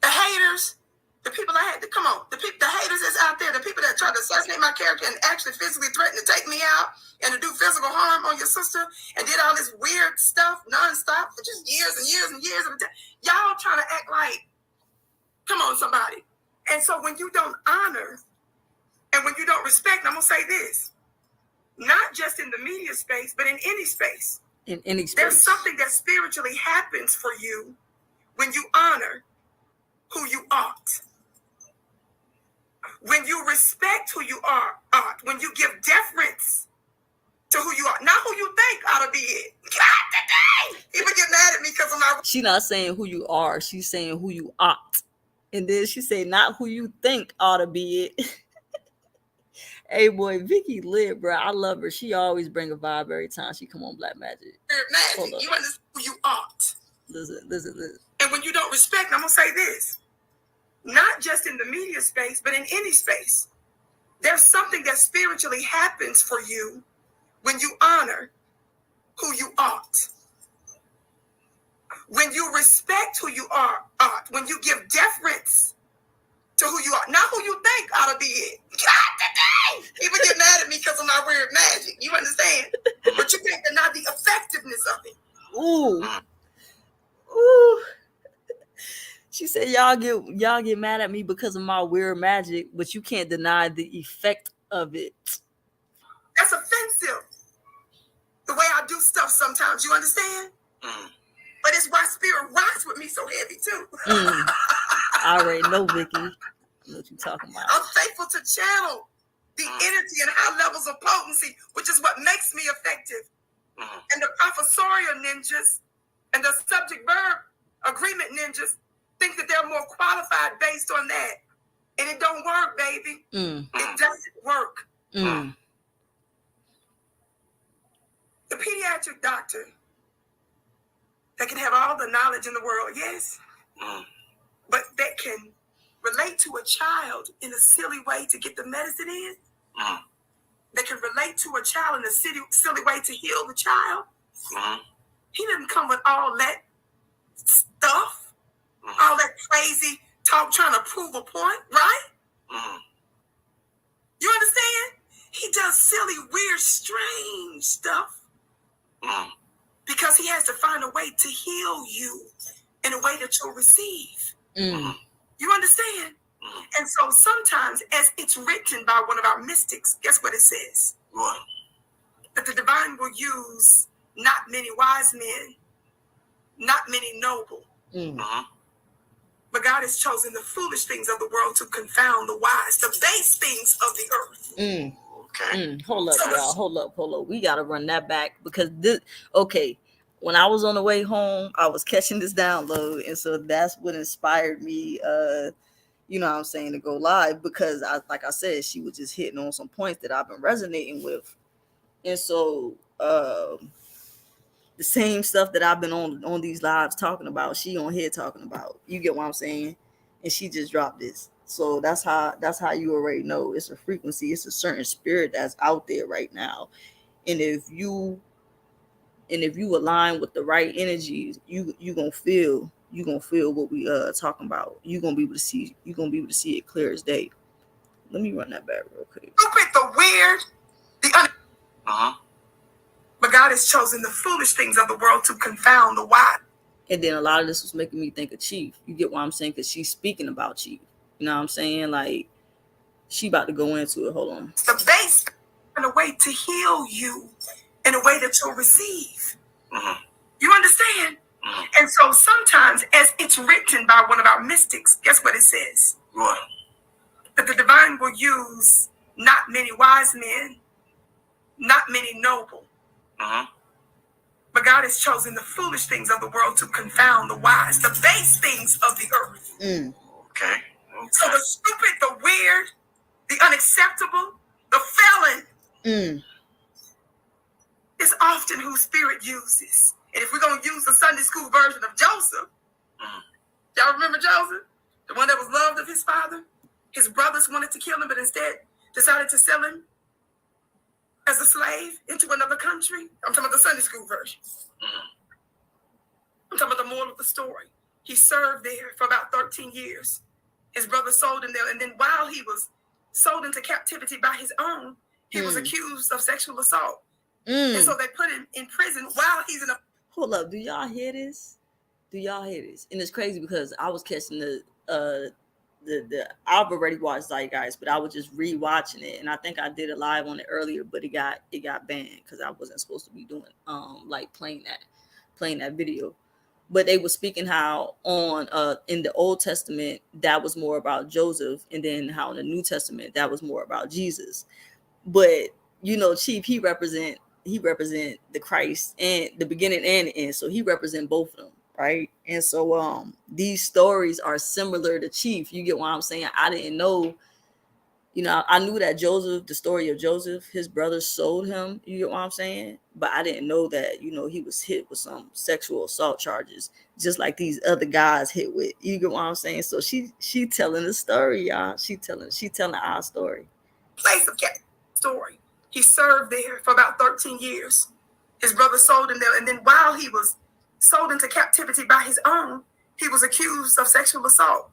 the haters, the people I had to come on, the haters that's out there, the people that tried to assassinate my character and actually physically threatened to take me out and to do physical harm on your sister and did all this weird stuff nonstop for just years and years and years. Y'all trying to act like, come on, somebody. And so when you don't honor and when you don't respect, I'm going to say this, not just in the media space, but in any space. In any space. There's something that spiritually happens for you when you honor who you ought. When you respect who you are, when you give deference to who you are, not who you think ought to be it. God dang! People get mad at me because of my... She's not saying who you are. She's saying who you ought. And then she say not who you think ought to be it. Hey, boy, Vicky lit, bro. I love her. She always bring a vibe every time she come on Black Magic. Magic. You understand who you ought. Listen. And when you don't respect, I'm going to say this, not just in the media space, but in any space, there's something that spiritually happens for you when you honor who you ought, when you respect who you ought, when you give deference to who you are, not who you think ought to be it. God dang! People get mad at me because of my weird magic. You understand? But you can't deny the effectiveness of it. Ooh. Ooh. She said, y'all get mad at me because of my weird magic, but you can't deny the effect of it. That's offensive. The way I do stuff sometimes, you understand? But it's why spirit rocks with me so heavy too. I already know, Vicky. I know what you're talking about. I'm faithful to channel the energy and high levels of potency, which is what makes me effective. And the professorial ninjas and the subject verb agreement ninjas think that they're more qualified based on that. And it don't work, baby. It doesn't work. The pediatric doctor that can have all the knowledge in the world, yes, but that can relate to a child in a silly way to get the medicine in, that can relate to a child in a silly way to heal the child. He doesn't come with all that stuff, all that crazy talk trying to prove a point, right? You understand? He does silly, weird, strange stuff because he has to find a way to heal you in a way that you'll receive. You understand? And so sometimes, as it's written by one of our mystics, guess what it says? What? That the divine will use not many wise men, not many noble. But God has chosen the foolish things of the world to confound the wise, the base things of the earth. Okay. Hold up, y'all. Hold up. We gotta run that back because this. Okay, when I was on the way home, I was catching this download, and so that's what inspired me. You know what I'm saying, to go live because like I said, she was just hitting on some points that I've been resonating with, and so the same stuff that I've been on these lives talking about, she on here talking about. You get what I'm saying? And she just dropped this. So that's how you already know it's a frequency, it's a certain spirit that's out there right now. And if you align with the right energies, you gonna feel what we talking about. You're gonna be able to see it clear as day. Let me run that back real quick. Stupid, the weird, the But God has chosen the foolish things of the world to confound the wise. And then a lot of this was making me think of Chief. You get what I'm saying? Because she's speaking about Chief. You know what I'm saying? Like, she about to go into it. Hold on. The base in a way to heal you in a way that you'll receive. You understand? And so sometimes, as it's written by one of our mystics, guess what it says? What? That the divine will use not many wise men, not many noble. But God has chosen the foolish things of the world to confound the wise, the base things of the earth. Okay. So the stupid, the weird, the unacceptable, the felon is often who spirit uses. And if we're going to use the Sunday school version of Joseph, y'all remember Joseph? The one that was loved of his father? His brothers wanted to kill him, but instead decided to sell him as a slave into another country. I'm talking about the Sunday school version. I'm talking about the moral of the story. He served there for about 13 years. His brother sold him there. And then while he was sold into captivity by his own, he was accused of sexual assault. And so they put him in prison while he's in a... Hold up. Do y'all hear this? And it's crazy because I was catching the I've already watched Zeitgeist, but I was just rewatching it, and I think I did a live on it earlier, but it got banned because I wasn't supposed to be doing like playing that video. But they were speaking how on in the Old Testament that was more about Joseph, and then how in the New Testament that was more about Jesus. But you know, Chief, he represent the Christ and the beginning and the end, so he represent both of them. Right. And so these stories are similar to Chief. You get what I'm saying? I didn't know, you know, I knew that Joseph, the story of Joseph, his brothers sold him. You get what I'm saying? But I didn't know that, you know, he was hit with some sexual assault charges, just like these other guys hit with. You get what I'm saying? So she telling the story, y'all. She telling our story. Place of story. He served there for about 13 years. His brother sold him there, and then while he was sold into captivity by his own, he was accused of sexual assault.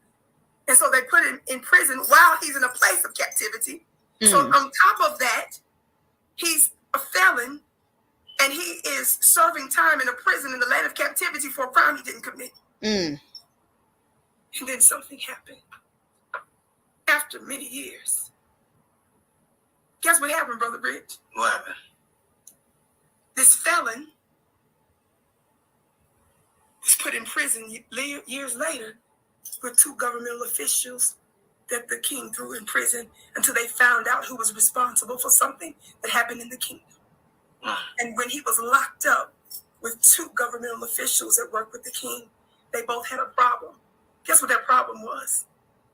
And so they put him in prison while he's in a place of captivity. So on top of that, he's a felon, and he is serving time in a prison in the land of captivity for a crime he didn't commit. And then something happened. After many years, guess what happened, Brother Rich? What happened? This felon was put in prison years later with two governmental officials that the king threw in prison until they found out who was responsible for something that happened in the kingdom. And when he was locked up with two governmental officials that worked with the king, they both had a problem. Guess what that problem was?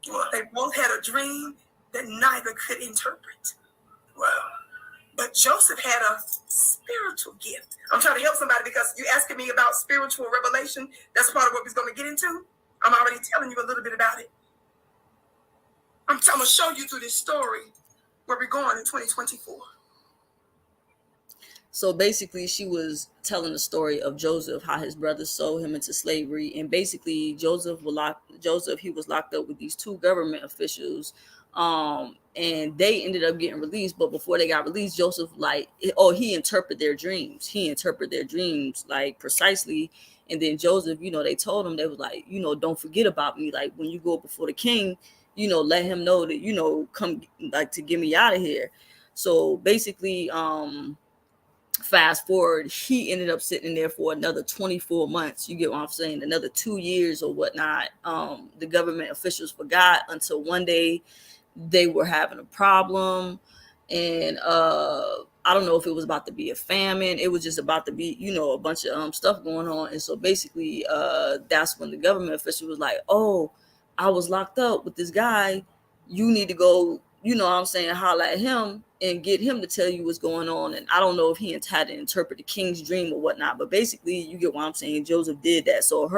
What? They both had a dream that neither could interpret. Wow. But Joseph had a spiritual gift. I'm trying to help somebody because you're asking me about spiritual revelation. That's part of what we're going to get into. I'm already telling you a little bit about it. I'm going to show you through this story where we're going in 2024. So basically, she was telling the story of Joseph, how his brothers sold him into slavery, and basically Joseph, he was locked up with these two government officials, and they ended up getting released. But before they got released, Joseph he interpreted their dreams. He interpreted their dreams like precisely, and then Joseph, they told him, they was like, don't forget about me. Like when you go before the king, let him know that come like to get me out of here. So basically, fast forward, he ended up sitting there for another 24 months. You get what I'm saying? Another 2 years or whatnot. The government officials forgot until one day they were having a problem. And I don't know if it was about to be a famine. It was just about to be, a bunch of stuff going on. And so basically, that's when the government official was like, oh, I was locked up with this guy. You need to go, holler at him and get him to tell you what's going on. And I don't know if he had to interpret the king's dream or whatnot, but basically you get what I'm saying. Joseph did that. So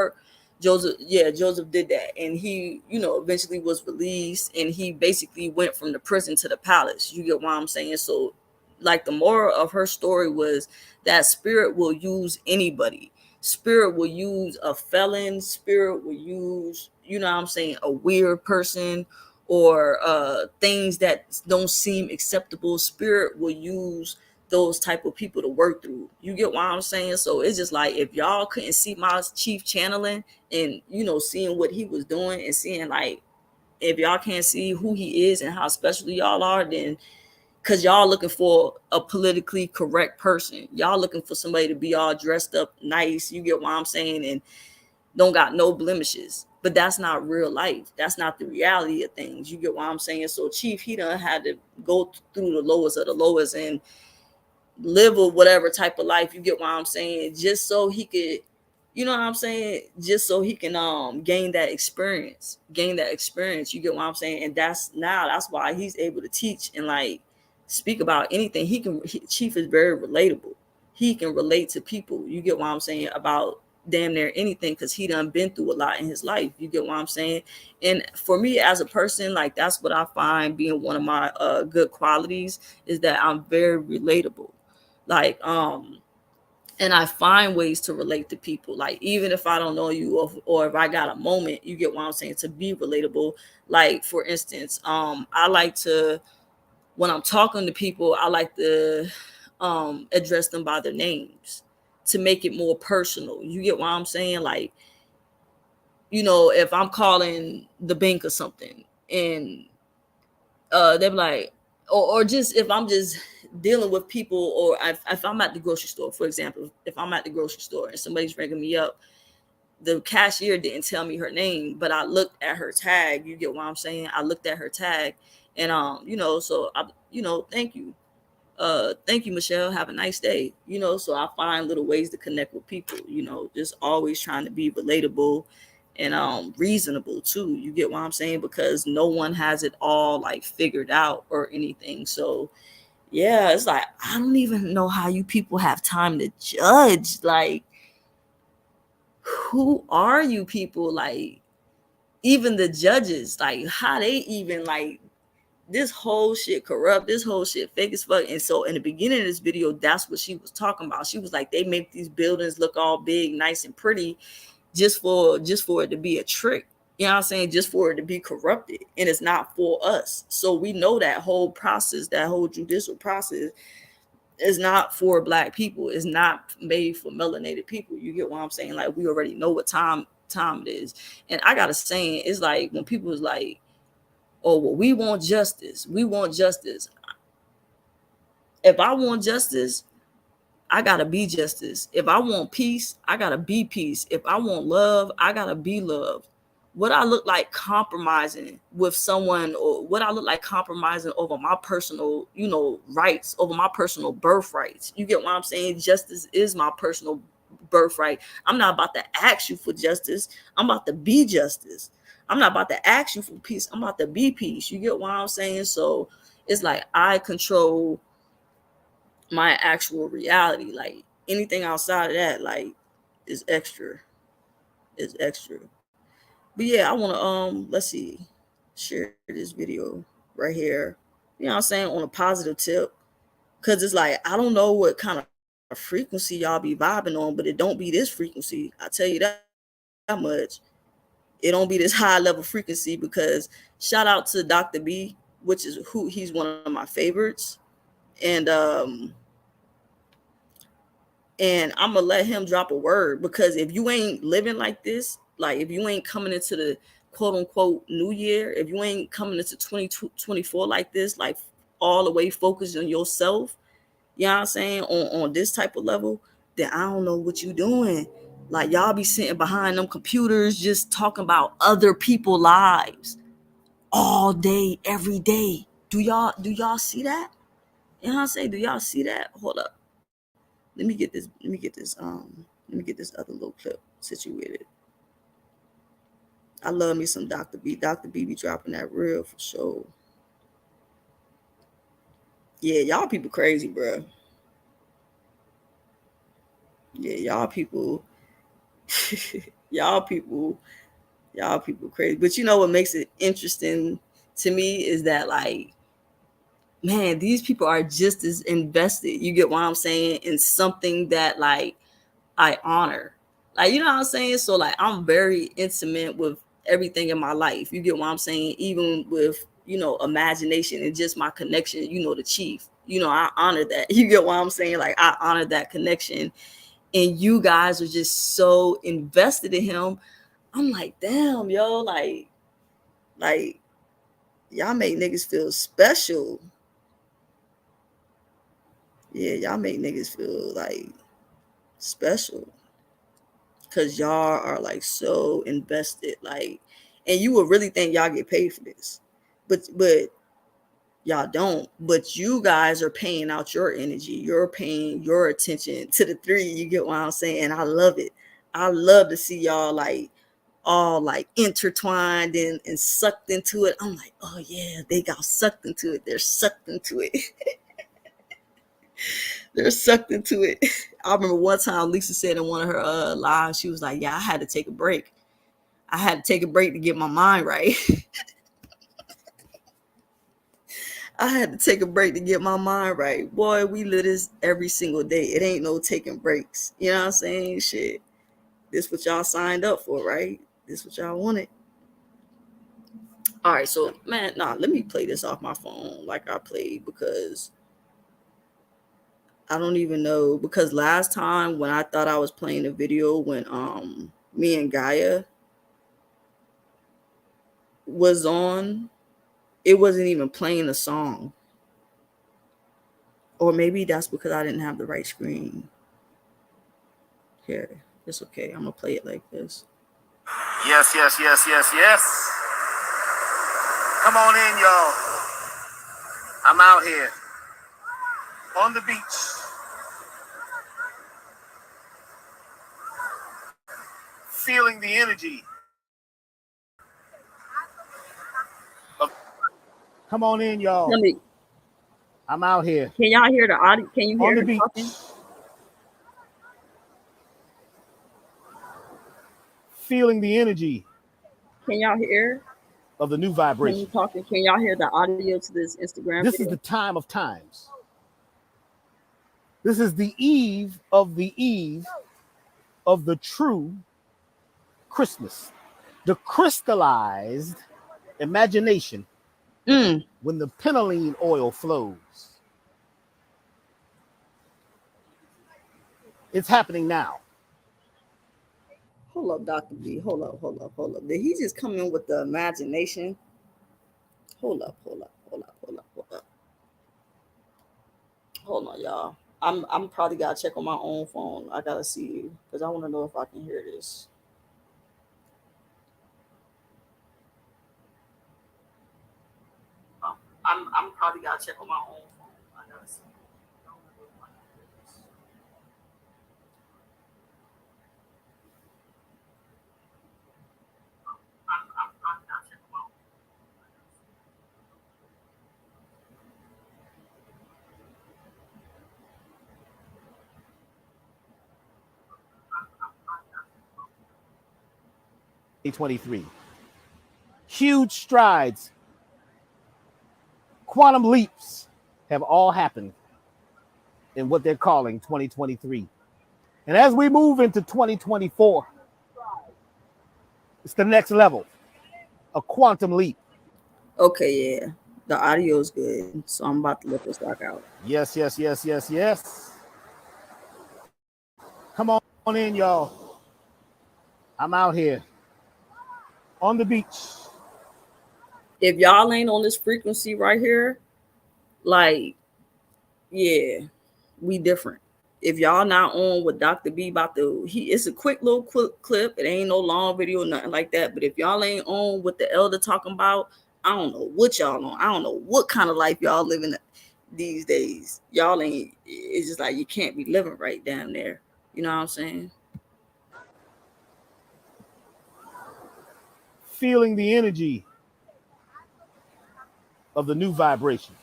Joseph did that. And he, eventually was released, and he basically went from the prison to the palace. You get what I'm saying? So like the moral of her story was that spirit will use anybody. Spirit will use a felon. Spirit will use, a weird person, or things that don't seem acceptable. Spirit will use those type of people to work through. You get what I'm saying? So it's just like, if y'all couldn't see my chief channeling and seeing what he was doing, and seeing like, if y'all can't see who he is and how special y'all are, then because y'all looking for a politically correct person, y'all looking for somebody to be all dressed up nice, you get what I'm saying, and don't got no blemishes. But that's not real life. That's not the reality of things. You get what I'm saying? So Chief, he done had to go through the lowest of the lowest and live a whatever type of life. You get what I'm saying? Just so he could, just so he can gain that experience. You get what I'm saying? And that's why he's able to teach and like speak about anything. Chief is very relatable. He can relate to people. You get what I'm saying? About damn near anything, because he done been through a lot in his life. You get what I'm saying? And for me as a person, like that's what I find being one of my good qualities, is that I'm very relatable. Like and I find ways to relate to people, like even if I don't know you, or if I got a moment, you get what I'm saying, to be relatable. Like for instance, I like to, when I'm talking to people, I like to address them by their names to make it more personal. You get what I'm saying? Like, if I'm calling the bank or something, and they're like, or just if I'm just dealing with people, or if I'm at the grocery store, for example, if I'm at the grocery store and somebody's ringing me up, the cashier didn't tell me her name, but I looked at her tag. You get what I'm saying? I looked at her tag, and so I, thank you. Thank you, Michelle. Have a nice day. So I find little ways to connect with people, just always trying to be relatable and reasonable too. You get what I'm saying? Because no one has it all like figured out or anything. So yeah, it's like, I don't even know how you people have time to judge. Like, who are you people? Like, even the judges, like how they even like this whole shit corrupt, this whole shit fake as fuck. And so in the beginning of this video, that's what she was talking about. She was like, they make these buildings look all big, nice and pretty just for it to be a trick. You know what I'm saying? Just for it to be corrupted. And it's not for us. So we know that whole process, that whole judicial process is not for black people. It's not made for melanated people. You get what I'm saying? Like, we already know what time it is. And I gotta say, it's like when people is like, oh, well, we want justice. We want justice. If I want justice, I gotta be justice. If I want peace, I gotta be peace. If I want love, I gotta be love. What I look like compromising with someone, or what I look like compromising over my personal, rights, over my personal birthrights. You get what I'm saying? Justice is my personal birthright. I'm not about to ask you for justice. I'm about to be justice. I'm not about to ask you for peace. I'm about to be peace. You get what I'm saying? So it's like I control my actual reality. Like anything outside of that, like, is extra. Is extra. But yeah, I want to let's see, share this video right here. You know what I'm saying, on a positive tip, because it's like I don't know what kind of frequency y'all be vibing on, but it don't be this frequency. I tell you that much. It don't be this high level frequency, because shout out to Dr. B, which is who he's one of my favorites. And I'm gonna let him drop a word, because if you ain't living like this, like if you ain't coming into the quote unquote new year, if you ain't coming into 2024 like this, like all the way focused on yourself, you know what I'm saying, on this type of level, then I don't know what you doing. Like, y'all be sitting behind them computers just talking about other people's lives all day, every day. Do y'all see that? You know what I'm saying? Do y'all see that? Hold up. Let me get this other little clip situated. I love me some Dr. B. Dr. B be dropping that real for sure. Yeah, y'all people crazy, bro. Yeah, y'all people y'all people crazy. But you know what makes it interesting to me is that, like, man, these people are just as invested, you get what I'm saying, in something that, like, I honor. Like, you know what I'm saying? So, like, I'm very intimate with everything in my life. You get what I'm saying? Even with, imagination and just my connection, the chief. I honor that. You get what I'm saying? Like, I honor that connection. And you guys are just so invested in him. I'm like, damn, yo, like, y'all make niggas feel special. Yeah, y'all make niggas feel like special, because y'all are like so invested, like, and you would really think y'all get paid for this, but y'all don't. But you guys are paying out your energy, you're paying your attention to the three. You get what I'm saying? And I love it. I love to see y'all like all like intertwined and sucked into it. I'm like, oh yeah, they got sucked into it. They're sucked into it. They're sucked into it. I remember one time Lisa said in one of her lives, she was like, yeah, I had to take a break. I had to take a break to get my mind right. I had to take a break to get my mind right. Boy, we live this every single day. It ain't no taking breaks. You know what I'm saying? Shit. This what y'all signed up for, right? This what y'all wanted. All right, so, man, let me play this off my phone like I played, because I don't even know, because last time when I thought I was playing a video when me and Gaia was on, it wasn't even playing a song. Or maybe that's because I didn't have the right screen. Here, it's okay. I'm gonna play it like this. Yes, yes, yes, yes, yes. Come on in, y'all. I'm out here on the beach. Feeling the energy. Come on in, y'all. Tell me, I'm out here can y'all hear the audio? Can you hear on the her beach. talking? Feeling the energy. Can y'all hear? of the new Can you vibration. talk? Can y'all hear the audio to this Instagram This is video? the time of times. This is the eve of the true Christmas. The crystallized imagination Mm. when the penoline oil flows. It's happening now. Hold up, Dr. B. Hold up, hold up, hold up. Did he just come in with the imagination? Hold up, hold up, hold up, hold up, hold up. Hold on, y'all. I'm probably gotta check on my own phone. I gotta see because I want to know if I can hear this. I'm probably gotta check on my own phone. I gotta see. I wanna know if I can hear this. I'm probably gotta check on my own. 2023. Huge strides, quantum leaps have all happened in what they're calling 2023. And as we move into 2024, it's the next level, a quantum leap. Okay, yeah. The audio is good, so I'm about to let this rock out. Yes, yes, yes, yes, yes. Come on in, y'all. I'm out here on the beach. If y'all ain't on this frequency right here, like, yeah, we different. If y'all not on with Dr. B about to, it's a quick little clip. It ain't no long video, nothing like that. But if y'all ain't on with the elder talking about, I don't know what y'all on. I don't know what kind of life y'all living these days. Y'all ain't. It's just like you can't be living right down there. You know what I'm saying? Feeling the energy of the new vibration.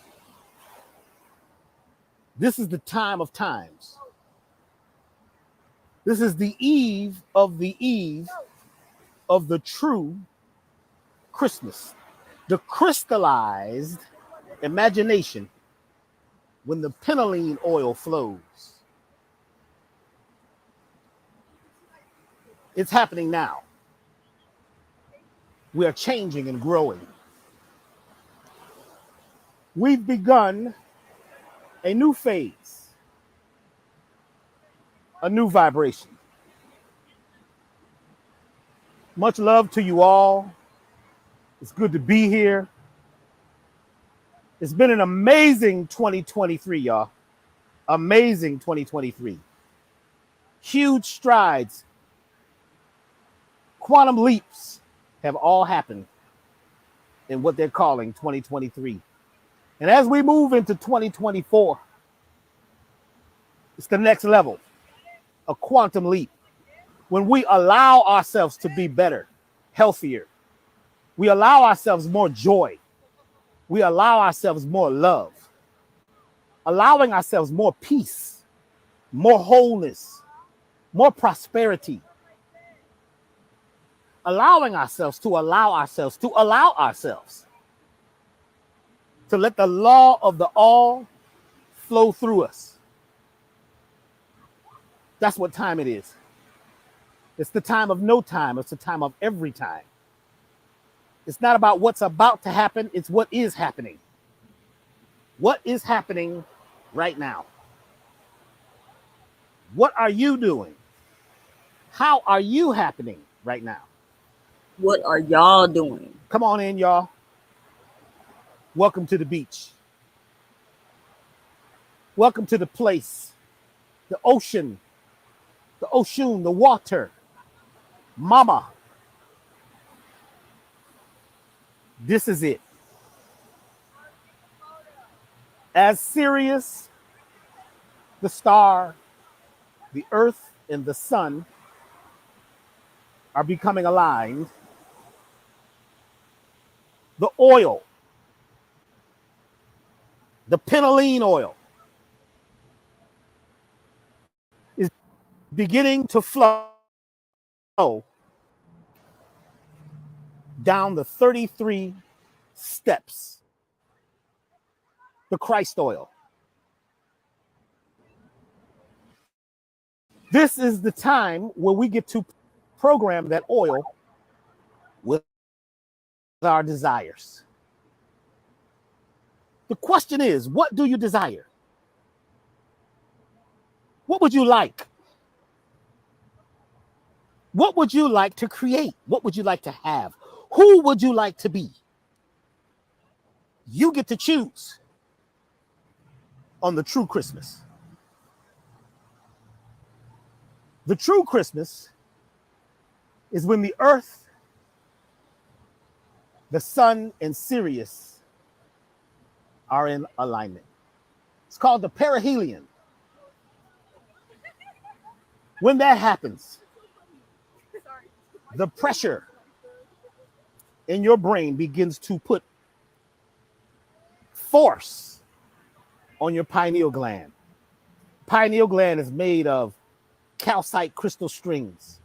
This is the time of times. This is the eve of the true Christmas. The crystallized imagination when the penoline oil flows. It's happening now. We are changing and growing. We've begun a new phase, a new vibration. Much love to you all. It's good to be here. It's been an amazing 2023, y'all. Amazing 2023. Huge strides, quantum leaps have all happened in what they're calling 2023. And as we move into 2024, it's the next level, a quantum leap. When we allow ourselves to be better, healthier, we allow ourselves more joy, we allow ourselves more love, allowing ourselves more peace, more wholeness, more prosperity, allowing ourselves to allow ourselves to let the law of the all flow through us. That's what time it is. It's the time of no time. It's the time of every time. It's not about what's about to happen. It's what is happening. What is happening right now? What are you doing? How are you happening right now? What are y'all doing? Come on in, y'all. Welcome to the beach. Welcome to the place, the ocean, the water. Mama, this is it. As Sirius, the star, the earth, and the sun are becoming aligned, the oil, the penoline oil, is beginning to flow down the 33 steps, the Christ oil. This is the time where we get to program that oil with our desires. The question is, what do you desire? What would you like? What would you like to create? What would you like to have? Who would you like to be? You get to choose on the true Christmas. The true Christmas is when the earth, the sun, and Sirius are in alignment. It's called the perihelion. When that happens, the pressure in your brain begins to put force on your pineal gland. Pineal gland is made of calcite crystal strings.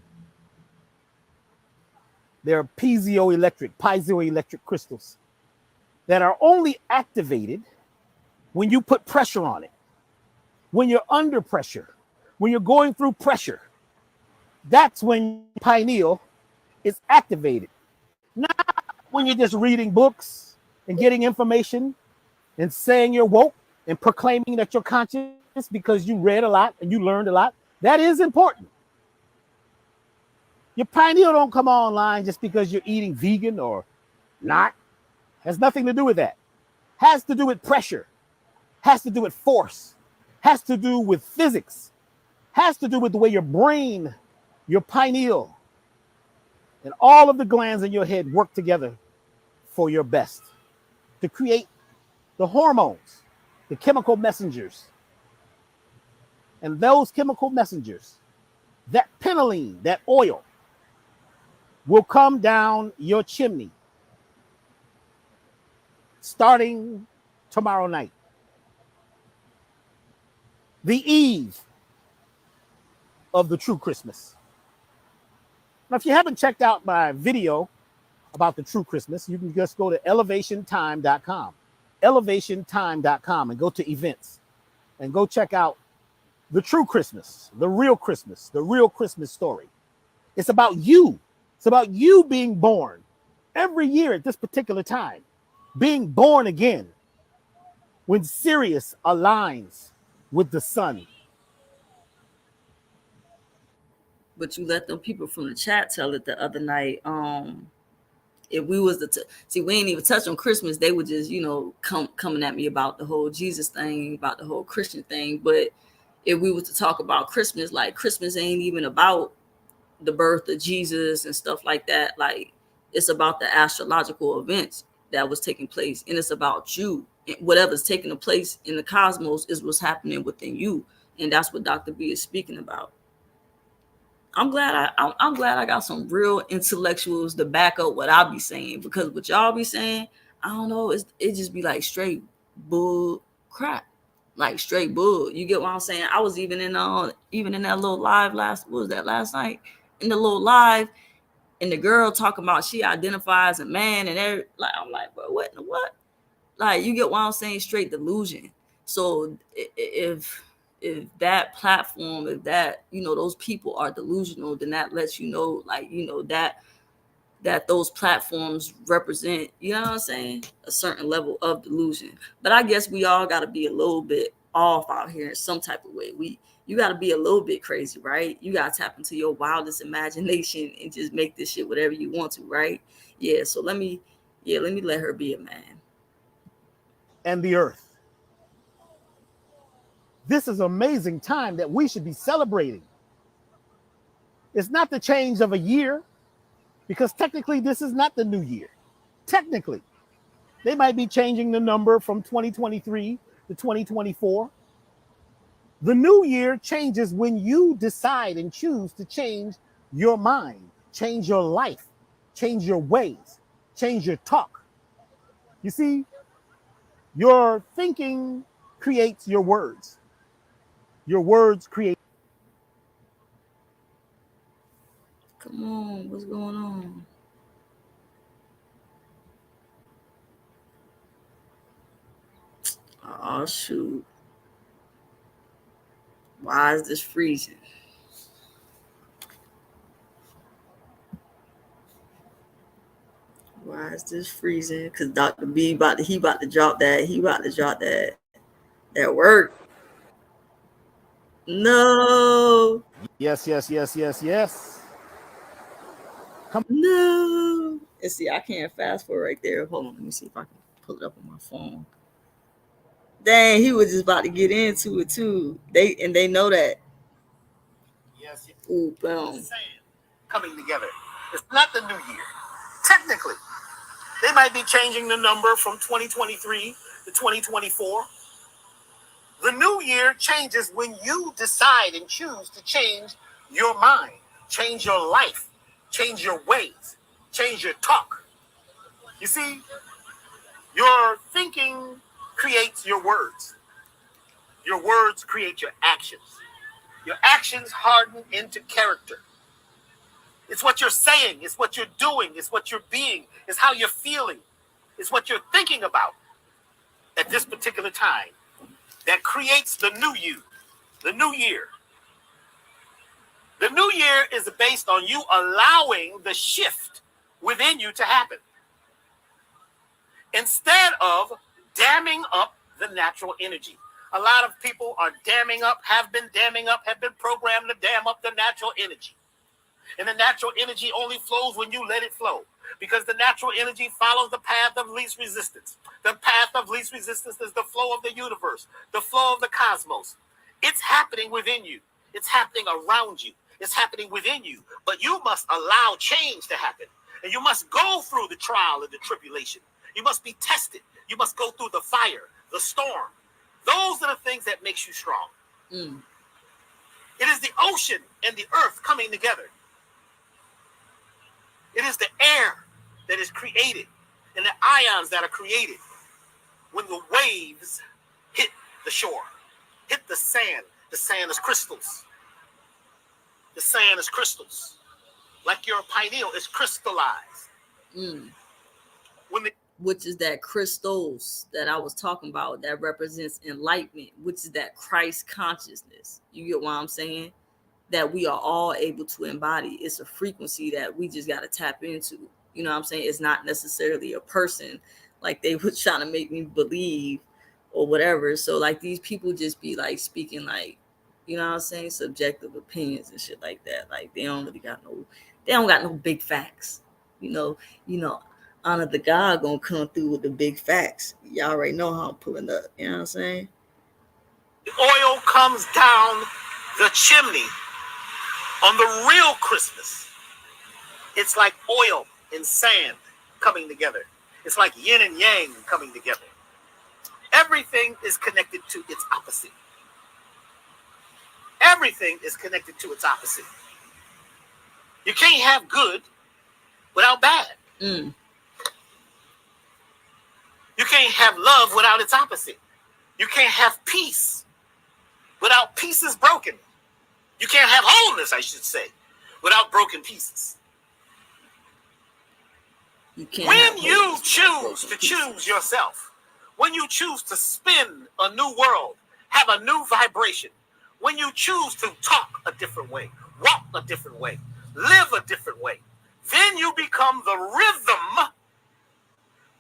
They're piezoelectric crystals that are only activated when you put pressure on it. When you're under pressure, when you're going through pressure, that's when pineal is activated. Not when you're just reading books and getting information and saying you're woke and proclaiming that you're conscious because you read a lot and you learned a lot. That is important. Your pineal don't come online just because you're eating vegan or not. Has nothing to do with that. Has to do with pressure. Has to do with force. Has to do with physics. Has to do with the way your brain, your pineal, and all of the glands in your head work together for your best to create the hormones, the chemical messengers. And those chemical messengers, that penoline, that oil, will come down your chimney starting tomorrow night. The eve of the true Christmas. Now, if you haven't checked out my video about the true Christmas, you can just go to elevationtime.com, elevationtime.com, and go to events and go check out the true Christmas, the real Christmas story. It's about you. It's about you being born every year at this particular time, being born again when Sirius aligns with the sun. But you let them people from the chat tell it the other night. If we was to see, we ain't even touch on Christmas. They would just, coming at me about the whole Jesus thing, about the whole Christian thing. But if we was to talk about Christmas, like Christmas ain't even about the birth of Jesus and stuff like that. Like it's about the astrological events that was taking place, and it's about you. Whatever's taking place in the cosmos is what's happening within you, and that's what Dr. B is speaking about. I'm glad I got some real intellectuals to back up what I be saying, because what y'all be saying, I don't know, it just be like straight bull crap, like straight bull. You get what I'm saying? I was even in that little live last night, in the little live, and the girl talking about she identifies as a man, and like I'm like, bro, what in the what? Like, you get what I'm saying? Straight delusion. So if that platform, if that, those people are delusional, then that lets you know, like, that those platforms represent, you know what I'm saying, a certain level of delusion. But I guess we all got to be a little bit off out here in some type of way. You got to be a little bit crazy, right? You got to tap into your wildest imagination and just make this shit whatever you want to, right? Yeah. So let me let her be a man. And the earth. This is an amazing time that we should be celebrating. It's not the change of a year, because technically this is not the new year. Technically, they might be changing the number from 2023 to 2024. The new year changes when you decide and choose to change your mind, change your life, change your ways, change your talk. You see, your thinking creates your words. Your words create. Come on, what's going on? Oh shoot. Why is this freezing? Why is this freezing? Cause Dr. B about to drop that. He about to drop that work. No. Yes, yes, yes, yes, yes. No. And see, I can't fast forward right there. Hold on, let me see if I can pull it up on my phone. Dang, he was just about to get into it too. They know that. Yes, Ooh, boom. coming together. It's not the new year. Technically, they might be changing the number from 2023 to 2024. The new year changes when you decide and choose to change your mind, change your life, change your ways, change your talk. You see, your thinking creates your words. Your words create your actions. Your actions harden into character. It's what you're saying, it's what you're doing, it's what you're being, it's how you're feeling, it's what you're thinking about at this particular time that creates the new you, the new year. The new year is based on you allowing the shift within you to happen instead of damming up the natural energy. A lot of people are damming up, have been programmed to dam up the natural energy. And the natural energy only flows when you let it flow, because the natural energy follows the path of least resistance. The path of least resistance is the flow of the universe, the flow of the cosmos. It's happening within you. It's happening around you. It's happening within you. But you must allow change to happen. And you must go through the trial and the tribulation. You must be tested. You must go through the fire, the storm. Those are the things that makes you strong. Mm. It is the ocean and the earth coming together. It is the air that is created and the ions that are created when the waves hit the shore, hit the sand. The sand is crystals. The sand is crystals. Like your pineal is crystallized. Mm. When which is that crystals that I was talking about that represents enlightenment, which is that Christ consciousness. You get what I'm saying? That we are all able to embody. It's a frequency that we just got to tap into. You know what I'm saying? It's not necessarily a person like they were trying to make me believe or whatever. So like these people just be like speaking like, you know what I'm saying, subjective opinions and shit like that. Like they don't got no big facts. You know, Honor the God gonna come through with the big facts. Y'all already know how I'm pulling up. You know what I'm saying? the oil comes down the chimney on the real Christmas, it's like oil and sand coming together. It's like yin and yang coming together. Everything is connected to its opposite. Everything is connected to its opposite. You can't have good without bad. Mm. You can't have love without its opposite. You can't have peace without pieces broken. You can't have wholeness, I should say, without broken pieces. When you choose to choose yourself, when you choose to spin a new world, have a new vibration, when you choose to talk a different way, walk a different way, live a different way, then you become the rhythm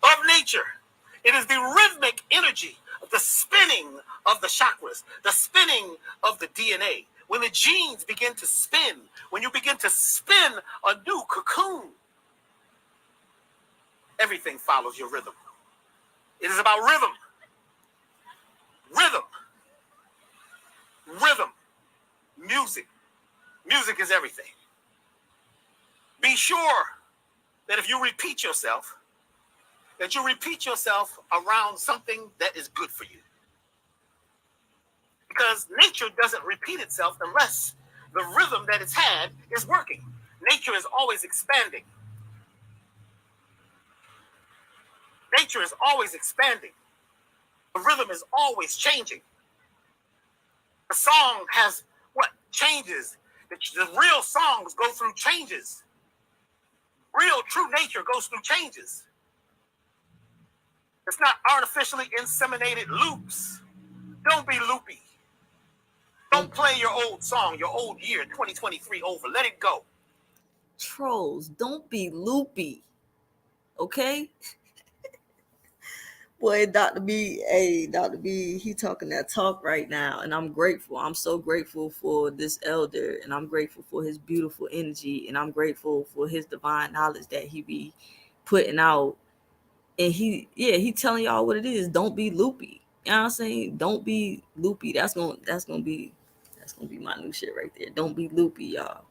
of nature. It is the rhythmic energy of the spinning of the chakras, the spinning of the DNA. When the genes begin to spin, when you begin to spin a new cocoon, everything follows your rhythm. It is about rhythm. Rhythm. Rhythm. Music. Music is everything. Be sure that if you repeat yourself, that you repeat yourself around something that is good for you. Because nature doesn't repeat itself unless the rhythm that it's had is working. Nature is always expanding. Nature is always expanding. The rhythm is always changing. The song has what? Changes. The real songs go through changes. Real true nature goes through changes. It's not artificially inseminated loops. Don't be loopy. Don't play your old song, your old year, 2023 over. Let it go. Trolls, don't be loopy. Okay? Boy, Dr. B, he talking that talk right now, and I'm grateful. I'm so grateful for this elder, and I'm grateful for his beautiful energy, and I'm grateful for his divine knowledge that he be putting out. And he telling y'all what it is. Don't be loopy. You know what I'm saying? Don't be loopy. That's gonna be my new shit right there. Don't be loopy, y'all.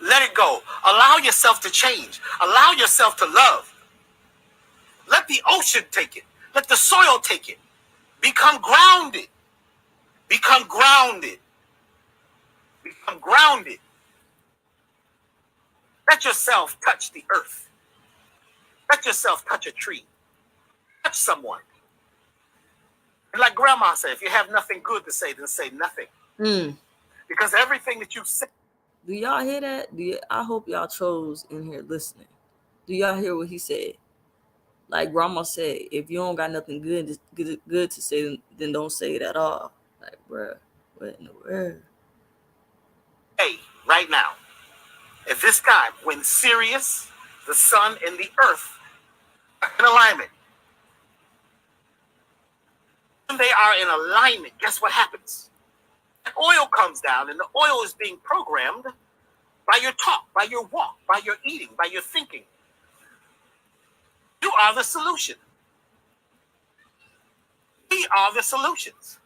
Let it go. Allow yourself to change. Allow yourself to love. Let the ocean take it. Let the soil take it. Become grounded. Become grounded. Become grounded. Let yourself touch the earth. Let yourself touch a tree. Touch someone. And like Grandma said, if you have nothing good to say, then say nothing. Because everything that you say. Do y'all hear that? I hope y'all trolls in here listening. Do y'all hear what he said? Like Grandma said, if you don't got nothing good to say, then don't say it at all. Like, bruh, what in the world? Hey, right now, at this time, when Sirius, the sun, and the earth are in alignment, when they are in alignment, guess what happens? The oil comes down, and the oil is being programmed by your talk, by your walk, by your eating, by your thinking. You are the solution. We are the solutions.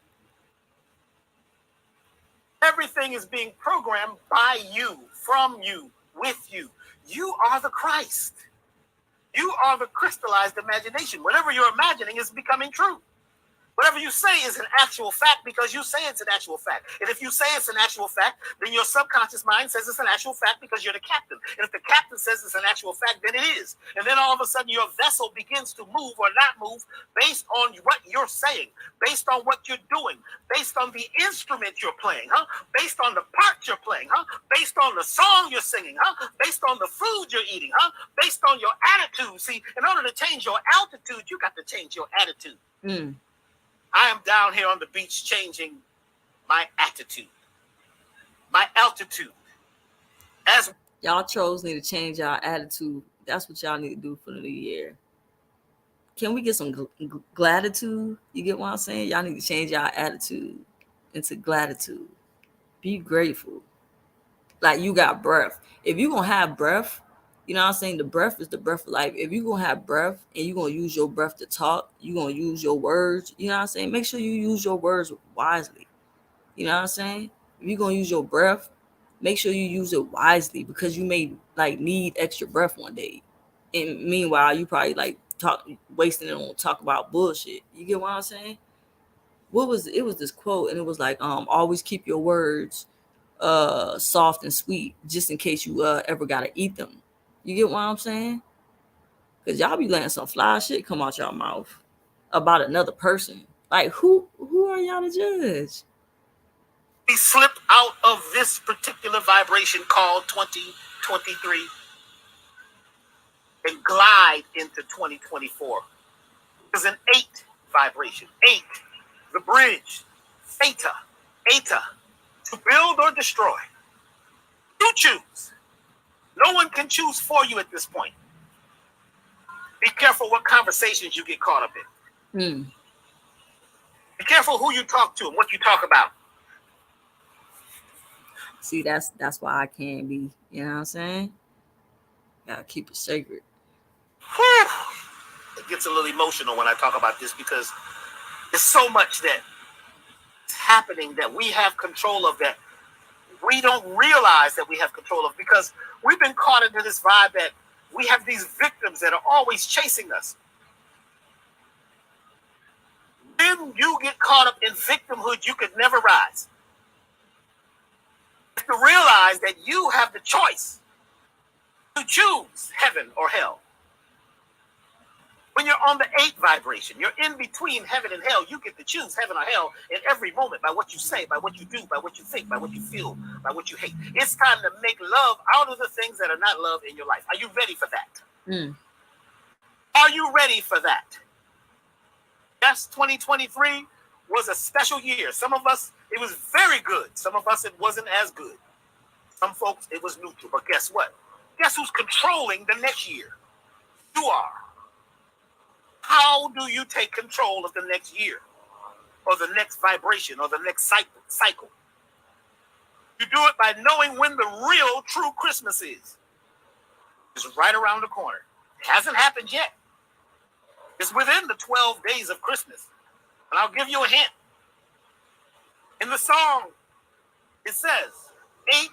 Everything is being programmed by you, from you, with you. You are the Christ. You are the crystallized imagination. Whatever you're imagining is becoming true. Whatever you say is an actual fact because you say it's an actual fact. And if you say it's an actual fact, then your subconscious mind says it's an actual fact because you're the captain. And if the captain says it's an actual fact, then it is. And then all of a sudden your vessel begins to move or not move based on what you're saying, based on what you're doing, based on the instrument you're playing, based on the part you're playing, based on the song you're singing, based on the food you're eating, based on your attitude. See, in order to change your altitude, you got to change your attitude. I am down here on the beach changing my attitude, my altitude. As y'all trolls need to change y'all attitude. That's what y'all need to do for the new year. Can we get some gratitude? You get what I'm saying? Y'all need to change y'all attitude into gratitude. Be grateful. Like you got breath. If you gonna have breath, you know what I'm saying? The breath is the breath of life. If you're going to have breath and you're going to use your breath to talk, you're going to use your words, you know what I'm saying? Make sure you use your words wisely. You know what I'm saying? If you're going to use your breath, make sure you use it wisely because you may need extra breath one day. And meanwhile, you probably wasting it on talk about bullshit. You get what I'm saying? It was this quote and it was like, always keep your words soft and sweet just in case you ever got to eat them. You get what I'm saying? Because y'all be letting some fly shit come out y'all mouth about another person. Like, who are y'all to judge? We slip out of this particular vibration called 2023 and glide into 2024. There's an 8 vibration. 8, the bridge. Theta. Eta. To build or destroy. You choose. No one can choose for you at this point. Be careful what conversations you get caught up in. Be careful who you talk to and what you talk about. See, that's why I can't be, you know what I'm saying? Gotta keep it sacred. Whew. It gets a little emotional when I talk about this because there's so much that's happening that we have control of that we don't realize that we have control of because we've been caught into this vibe that we have these victims that are always chasing us. When you get caught up in victimhood, you could never rise. You have to realize that you have the choice to choose heaven or hell. When you're on the 8 vibration, you're in between heaven and hell. You get to choose heaven or hell in every moment by what you say, by what you do, by what you think, by what you feel, by what you hate. It's time to make love out of the things that are not love in your life. Are you ready for that? Are you ready for that? Yes, 2023 was a special year. Some of us, it was very good. Some of us, it wasn't as good. Some folks, it was neutral. But guess what? Guess who's controlling the next year? You are. How do you take control of the next year, or the next vibration, or the next cycle? You do it by knowing when the real, true Christmas is. It's right around the corner. It hasn't happened yet. It's within the 12 days of Christmas. And I'll give you a hint. In the song, it says, 8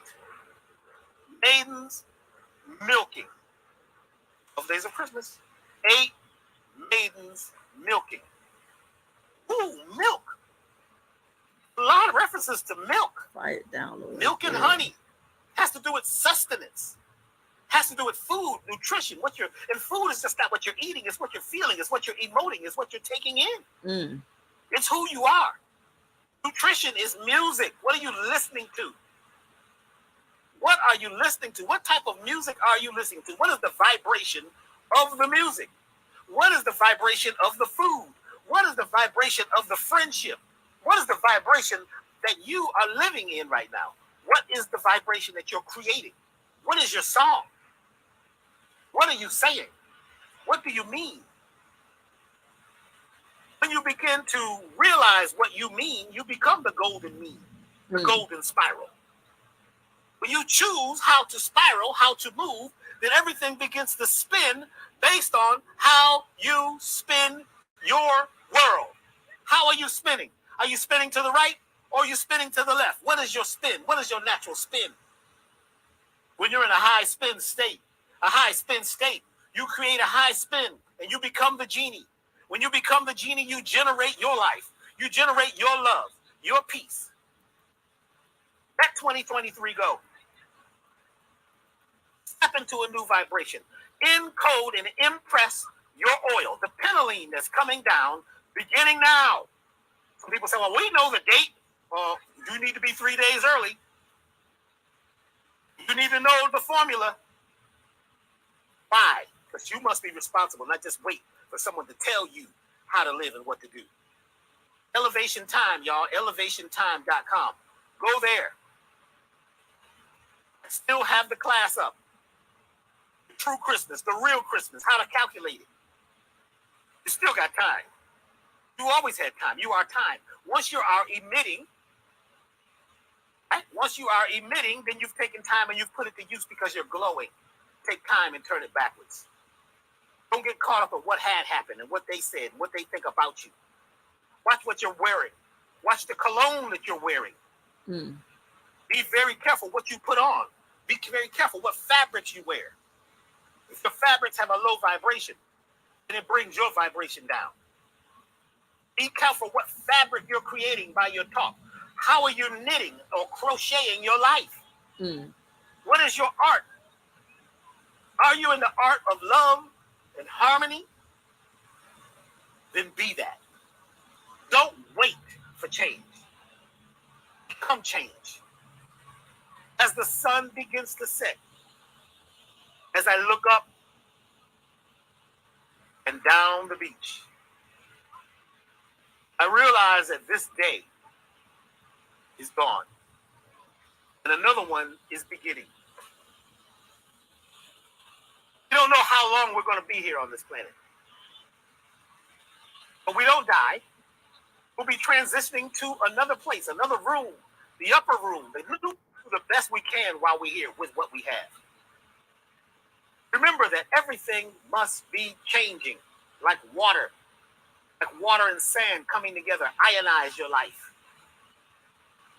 maidens milking. 12 days of Christmas. 8 maidens milking. Ooh, milk. A lot of references to milk. Quiet down a little. Milk and honey has to do with sustenance. Has to do with food, nutrition. And food is just not what you're eating. It's what you're feeling. It's what you're emoting. It's what you're taking in. It's who you are. Nutrition is music. What are you listening to? What are you listening to? What type of music are you listening to? What is the vibration of the music? What is the vibration of the food? What is the vibration of the friendship? What is the vibration that you are living in right now? What is the vibration that you're creating? What is your song? What are you saying? What do you mean? When you begin to realize what you mean, you become the golden mean, the golden spiral. When you choose how to spiral, how to move, then everything begins to spin based on how you spin your world. How are you spinning? Are you spinning to the right or are you spinning to the left? What is your spin? What is your natural spin? When you're in a high spin state, you create a high spin and you become the genie. When you become the genie, you generate your life. You generate your love, your peace. Let 2023 go. Step into a new vibration. Encode and impress your oil. The penoline that's coming down, beginning now. Some people say, well, we know the date. Well, you need to be 3 days early. You need to know the formula. Why? Because you must be responsible, not just wait for someone to tell you how to live and what to do. Elevation Time, y'all. ElevationTime.com. Go there. I still have the class up. The true Christmas, the real Christmas, how to calculate it. You still got time. You always had time. You are time. Once you are emitting, right? Once you are emitting, then you've taken time and you've put it to use because you're glowing. Take time and turn it backwards. Don't get caught up in what had happened and what they said, and what they think about you. Watch what you're wearing. Watch the cologne that you're wearing. Be very careful what you put on. Be very careful what fabrics you wear. If the fabrics have a low vibration, then it brings your vibration down. Be careful what fabric you're creating by your talk. How are you knitting or crocheting your life? What is your art? Are you in the art of love and harmony? Then be that. Don't wait for change. Become change. As the sun begins to set, as I look up and down the beach, I realize that this day is gone and another one is beginning. We don't know how long we're going to be here on this planet. But we don't die. We'll be transitioning to another place, another room, the upper room, do the best we can while we're here with what we have. Remember that everything must be changing, like water and sand coming together, ionize your life.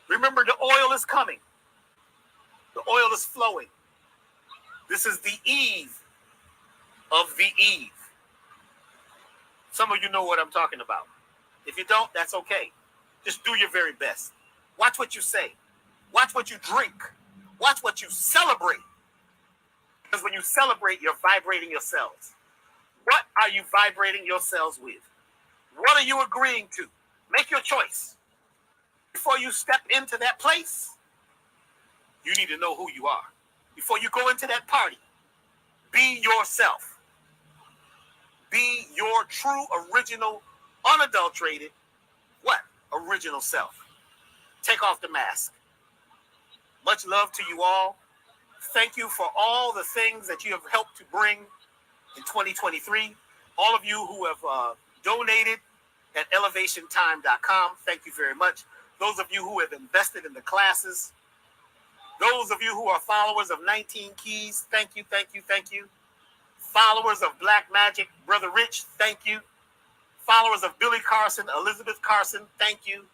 Remember, the oil is coming. The oil is flowing. This is the eve of the eve. Some of you know what I'm talking about. If you don't, that's okay. Just do your very best. Watch what you say. Watch what you drink. Watch what you celebrate. Because when you celebrate, you're vibrating your cells. What are you vibrating your cells with? What are you agreeing to? Make your choice. Before you step into that place, you need to know who you are. Before you go into that party, be yourself. Be your true, original, unadulterated, what? Original self. Take off the mask. Much love to you all. Thank you for all the things that you have helped to bring in 2023. All of you who have donated at elevationtime.com, thank you very much. Those of you who have invested in the classes, those of you who are followers of 19 Keys, thank you, thank you, thank you. Followers of Black Magic, Brother Rich, thank you. Followers of Billy Carson, Elizabeth Carson, thank you.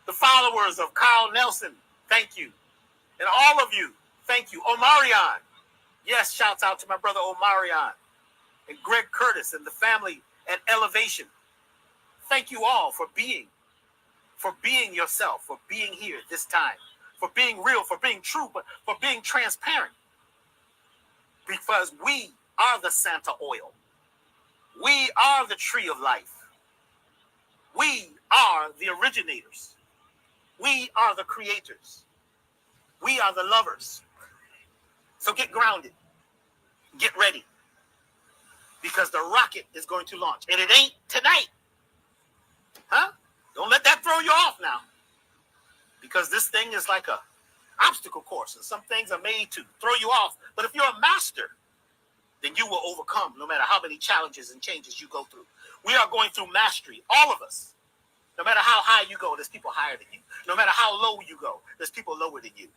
The followers of Carl Nelson, thank you. And all of you, thank you. Omarion, yes, shouts out to my brother Omarion and Greg Curtis and the family at Elevation. Thank you all for being yourself, for being here at this time, for being real, for being true, but for being transparent. Because we are the Santa oil. We are the tree of life. We are the originators. We are the creators. We are the lovers. So get grounded. Get ready. Because the rocket is going to launch. And it ain't tonight. Huh? Don't let that throw you off now. Because this thing is like a obstacle course. And some things are made to throw you off. But if you're a master, then you will overcome no matter how many challenges and changes you go through. We are going through mastery. All of us. No matter how high you go, there's people higher than you. No matter how low you go, there's people lower than you.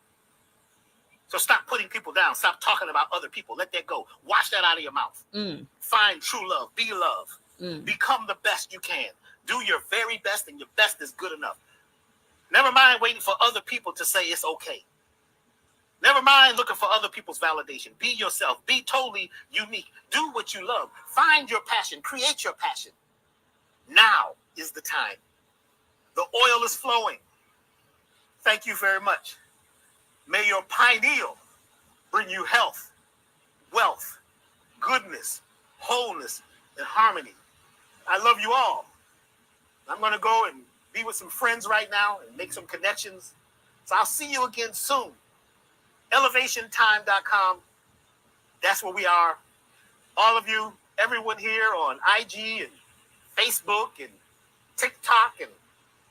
So stop putting people down. Stop talking about other people. Let that go. Wash that out of your mouth. Find true love. Be love. Become the best you can. Do your very best, and your best is good enough. Never mind waiting for other people to say it's okay. Never mind looking for other people's validation. Be yourself. Be totally unique. Do what you love. Find your passion. Create your passion. Now is the time. The oil is flowing. Thank you very much. May your pineal bring you health, wealth, goodness, wholeness, and harmony. I love you all. I'm going to go and be with some friends right now and make some connections. So I'll see you again soon. Elevationtime.com. That's where we are. All of you, everyone here on IG and Facebook and TikTok, and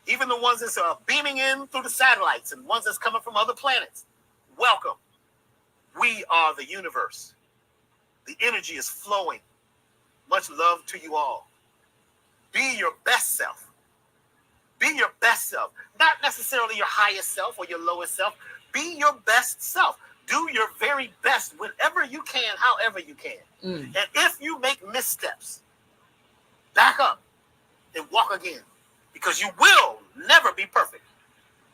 even the ones that's beaming in through the satellites and ones that's coming from other planets. Welcome. We are the universe. The energy is flowing. Much love to you all. Be your best self. Be your best self. Not necessarily your highest self or your lowest self. Be your best self. Do your very best whenever you can, however you can. And if you make missteps, back up and walk again. Because you will never be perfect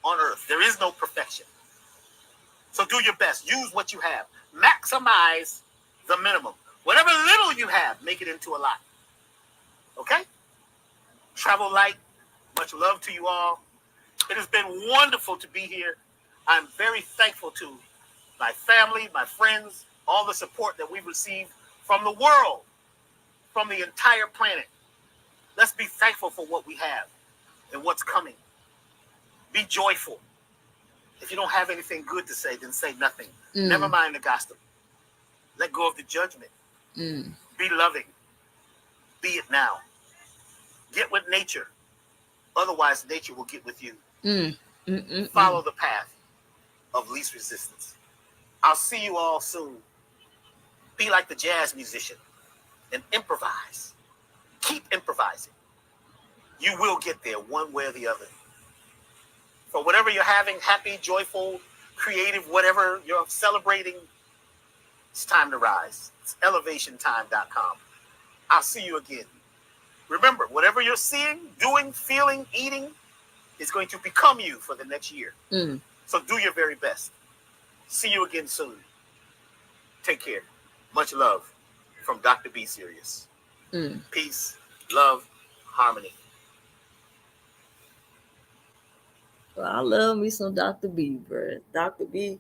on earth. There is no perfection. So do your best. Use what you have. Maximize the minimum. Whatever little you have, make it into a lot. Okay? Travel light. Much love to you all. It has been wonderful to be here. I'm very thankful to my family, my friends, all the support that we've received from the world, from the entire planet. Let's be thankful for what we have and what's coming. Be joyful. If you don't have anything good to say, then say nothing. Never mind the gossip. Let go of the judgment. Be loving. Be it now. Get with nature. Otherwise, nature will get with you. Follow the path of least resistance. I'll see you all soon. Be like the jazz musician and improvise. Keep improvising. You will get there one way or the other. For whatever you're having, happy, joyful, creative, whatever you're celebrating, it's time to rise. It's elevationtime.com. I'll see you again. Remember, whatever you're seeing, doing, feeling, eating is going to become you for the next year. So do your very best. See you again soon. Take care. Much love from Dr. B Serious. Peace, love, harmony. Well, I love me some Dr. B, bro. Dr. B,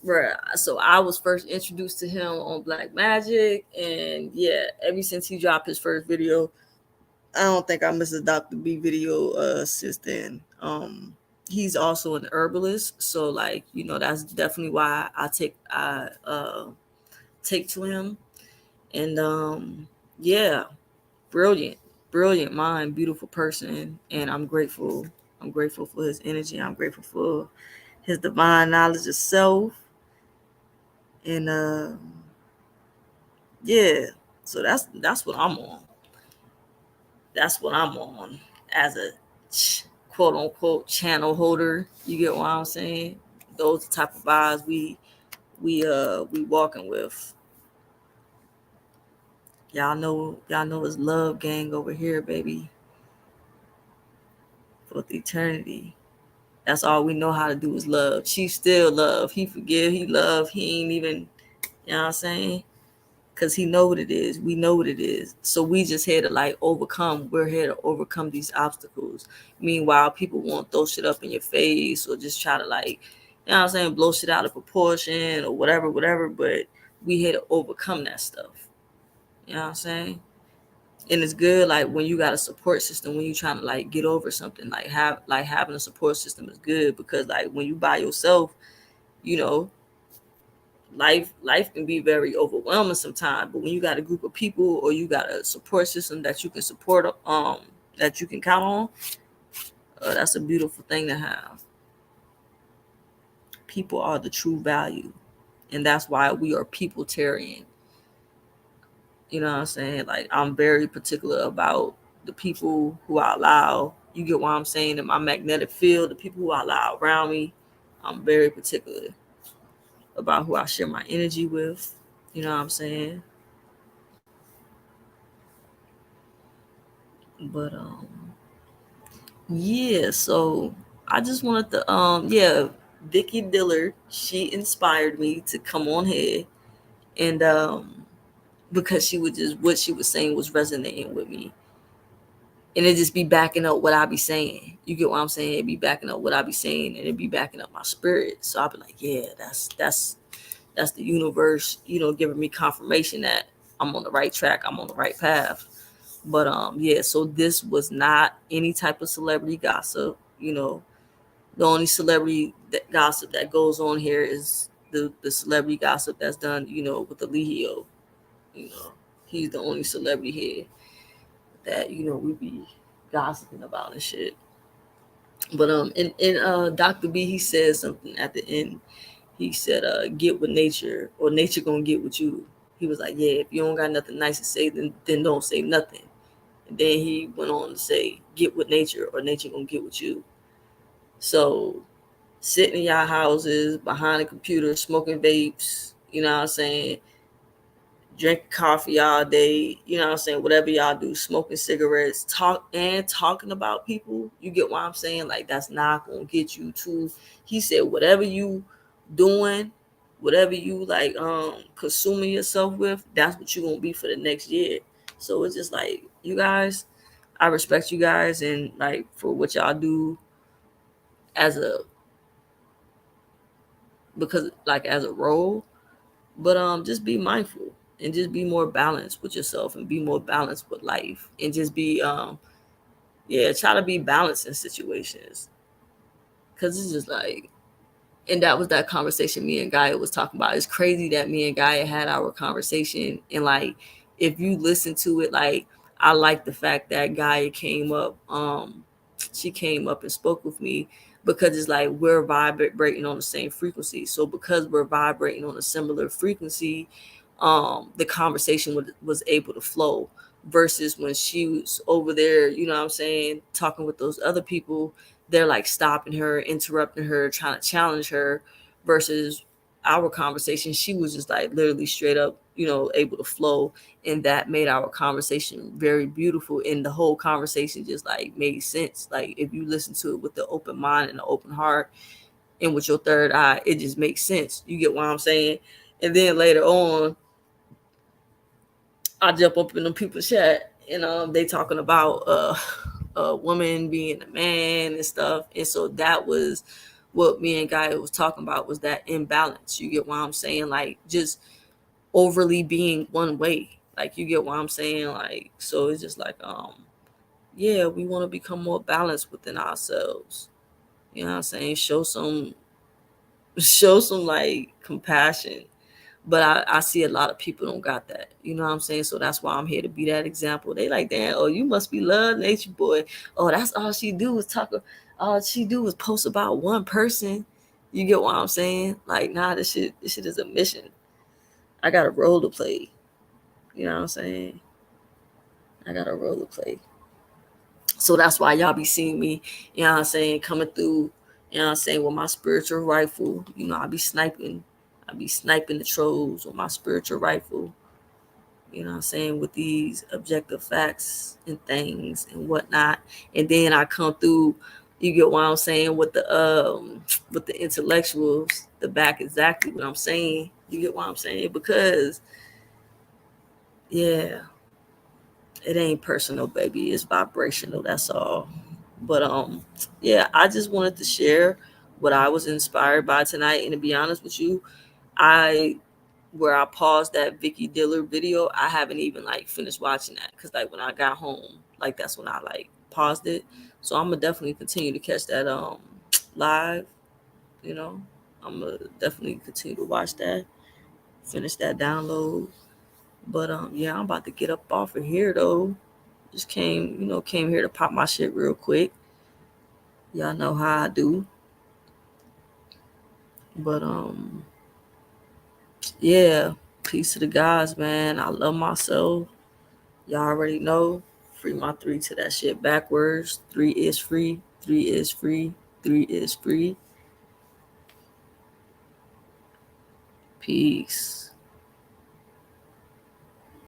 bro. So I was first introduced to him on Black Magic, and yeah, ever since he dropped his first video, I don't think I missed a Dr. B video since then. He's also an herbalist, so like, you know, that's definitely why I take to him. And yeah, brilliant, brilliant mind, beautiful person, and I'm grateful. I'm grateful for his energy. I'm grateful for his divine knowledge of self, and yeah. So that's what I'm on. That's what I'm on as a quote unquote channel holder. You get what I'm saying? Those type of vibes we walking with. Y'all know it's love gang over here, baby. For the eternity. That's all we know how to do is love. She still love. He forgive. He love. He ain't even, you know what I'm saying? Because he know what it is. We know what it is. So we just here to like overcome. We're here to overcome these obstacles. Meanwhile, people won't throw shit up in your face or just try to like, you know what I'm saying, blow shit out of proportion or whatever. But we here to overcome that stuff. You know what I'm saying? And it's good like when you got a support system when you trying to like get over something like having a support system is good because like when you by yourself, you know, life can be very overwhelming sometimes, but when you got a group of people or you got a support system that you can support that you can count on, that's a beautiful thing to have. People are the true value, and that's why we are peopletarian. You know what I'm saying? Like I'm very particular about the people who I allow. You get what I'm saying? In my magnetic field, the people who I allow around me, I'm very particular about who I share my energy with. You know what I'm saying? But yeah, so I just wanted to yeah, Vicky Dillard, she inspired me to come on here and because she was just what she was saying was resonating with me. And it just be backing up what I be saying. You get what I'm saying? It be backing up what I be saying, and it be backing up my spirit. So I be like, yeah, that's the universe, you know, giving me confirmation that I'm on the right track, I'm on the right path. But yeah, so this was not any type of celebrity gossip. You know, the only celebrity gossip that goes on here is the celebrity gossip that's done, you know, with the Lehio. You know, he's the only celebrity here that you know we be gossiping about and shit. But in Dr. B, he said something at the end. He said, "Get with nature, or nature gonna get with you." He was like, "Yeah, if you don't got nothing nice to say, then don't say nothing." And then he went on to say, "Get with nature, or nature gonna get with you." So sitting in y'all houses behind a computer, smoking vapes, you know what I'm saying, drinking coffee all day, you know what I'm saying, whatever y'all do, smoking cigarettes, talking about people, you get what I'm saying? Like that's not gonna get you to, he said, whatever you doing, whatever you like consuming yourself with, that's what you're gonna be for the next year. So it's just like you guys, I respect you guys and like for what y'all do as a because like as a role, but just be mindful and just be more balanced with yourself and be more balanced with life and just be yeah, try to be balanced in situations because it's just like, and that was that conversation me and Gaia was talking about. It's crazy that me and Gaia had our conversation and like if you listen to it, like I like the fact that Gaia came up, she came up and spoke with me because it's like we're vibrating on the same frequency. So because we're vibrating on a similar frequency, the conversation was able to flow versus when she was over there, you know what I'm saying, talking with those other people, they're like stopping her, interrupting her, trying to challenge her versus our conversation. She was just like literally straight up, you know, able to flow. And that made our conversation very beautiful. And the whole conversation just like made sense. Like if you listen to it with the open mind and the open heart and with your third eye, it just makes sense. You get what I'm saying? And then later on, I jump up in the people chat and they talking about a woman being a man and stuff. And so that was what me and Guy was talking about was that imbalance. You get what I'm saying? Like just overly being one way. Like you get what I'm saying? Like so it's just like yeah, we want to become more balanced within ourselves. You know what I'm saying? Show some like compassion But I see a lot of people don't got that. You know what I'm saying? So that's why I'm here to be that example. They like, damn, oh, you must be love nature boy. Oh, that's all she do is talk. All she do is post about one person. You get what I'm saying? Like, nah, this shit is a mission. I got a role to play. You know what I'm saying? I got a role to play. So that's why y'all be seeing me, you know what I'm saying, coming through, you know what I'm saying, with my spiritual rifle. You know, I be sniping the trolls with my spiritual rifle. You know what I'm saying, with these objective facts and things and whatnot. And then I come through, you get what I'm saying, with the intellectuals to back exactly what I'm saying. You get what I'm saying? Because yeah, it ain't personal, baby. It's vibrational, that's all. But yeah, I just wanted to share what I was inspired by tonight. And to be honest with you, I where I paused that Vicky Diller video, I haven't even like finished watching that because like when I got home, like that's when I like paused it. So I'm gonna definitely continue to catch that live. You know, I'm gonna definitely continue to watch that, finish that download. But yeah, I'm about to get up off of here though. Just came here to pop my shit real quick. Y'all know how I do. But yeah, peace to the guys, man. I love myself. Y'all already know. Free my three to that shit backwards. Three is free. Three is free. Three is free. Peace.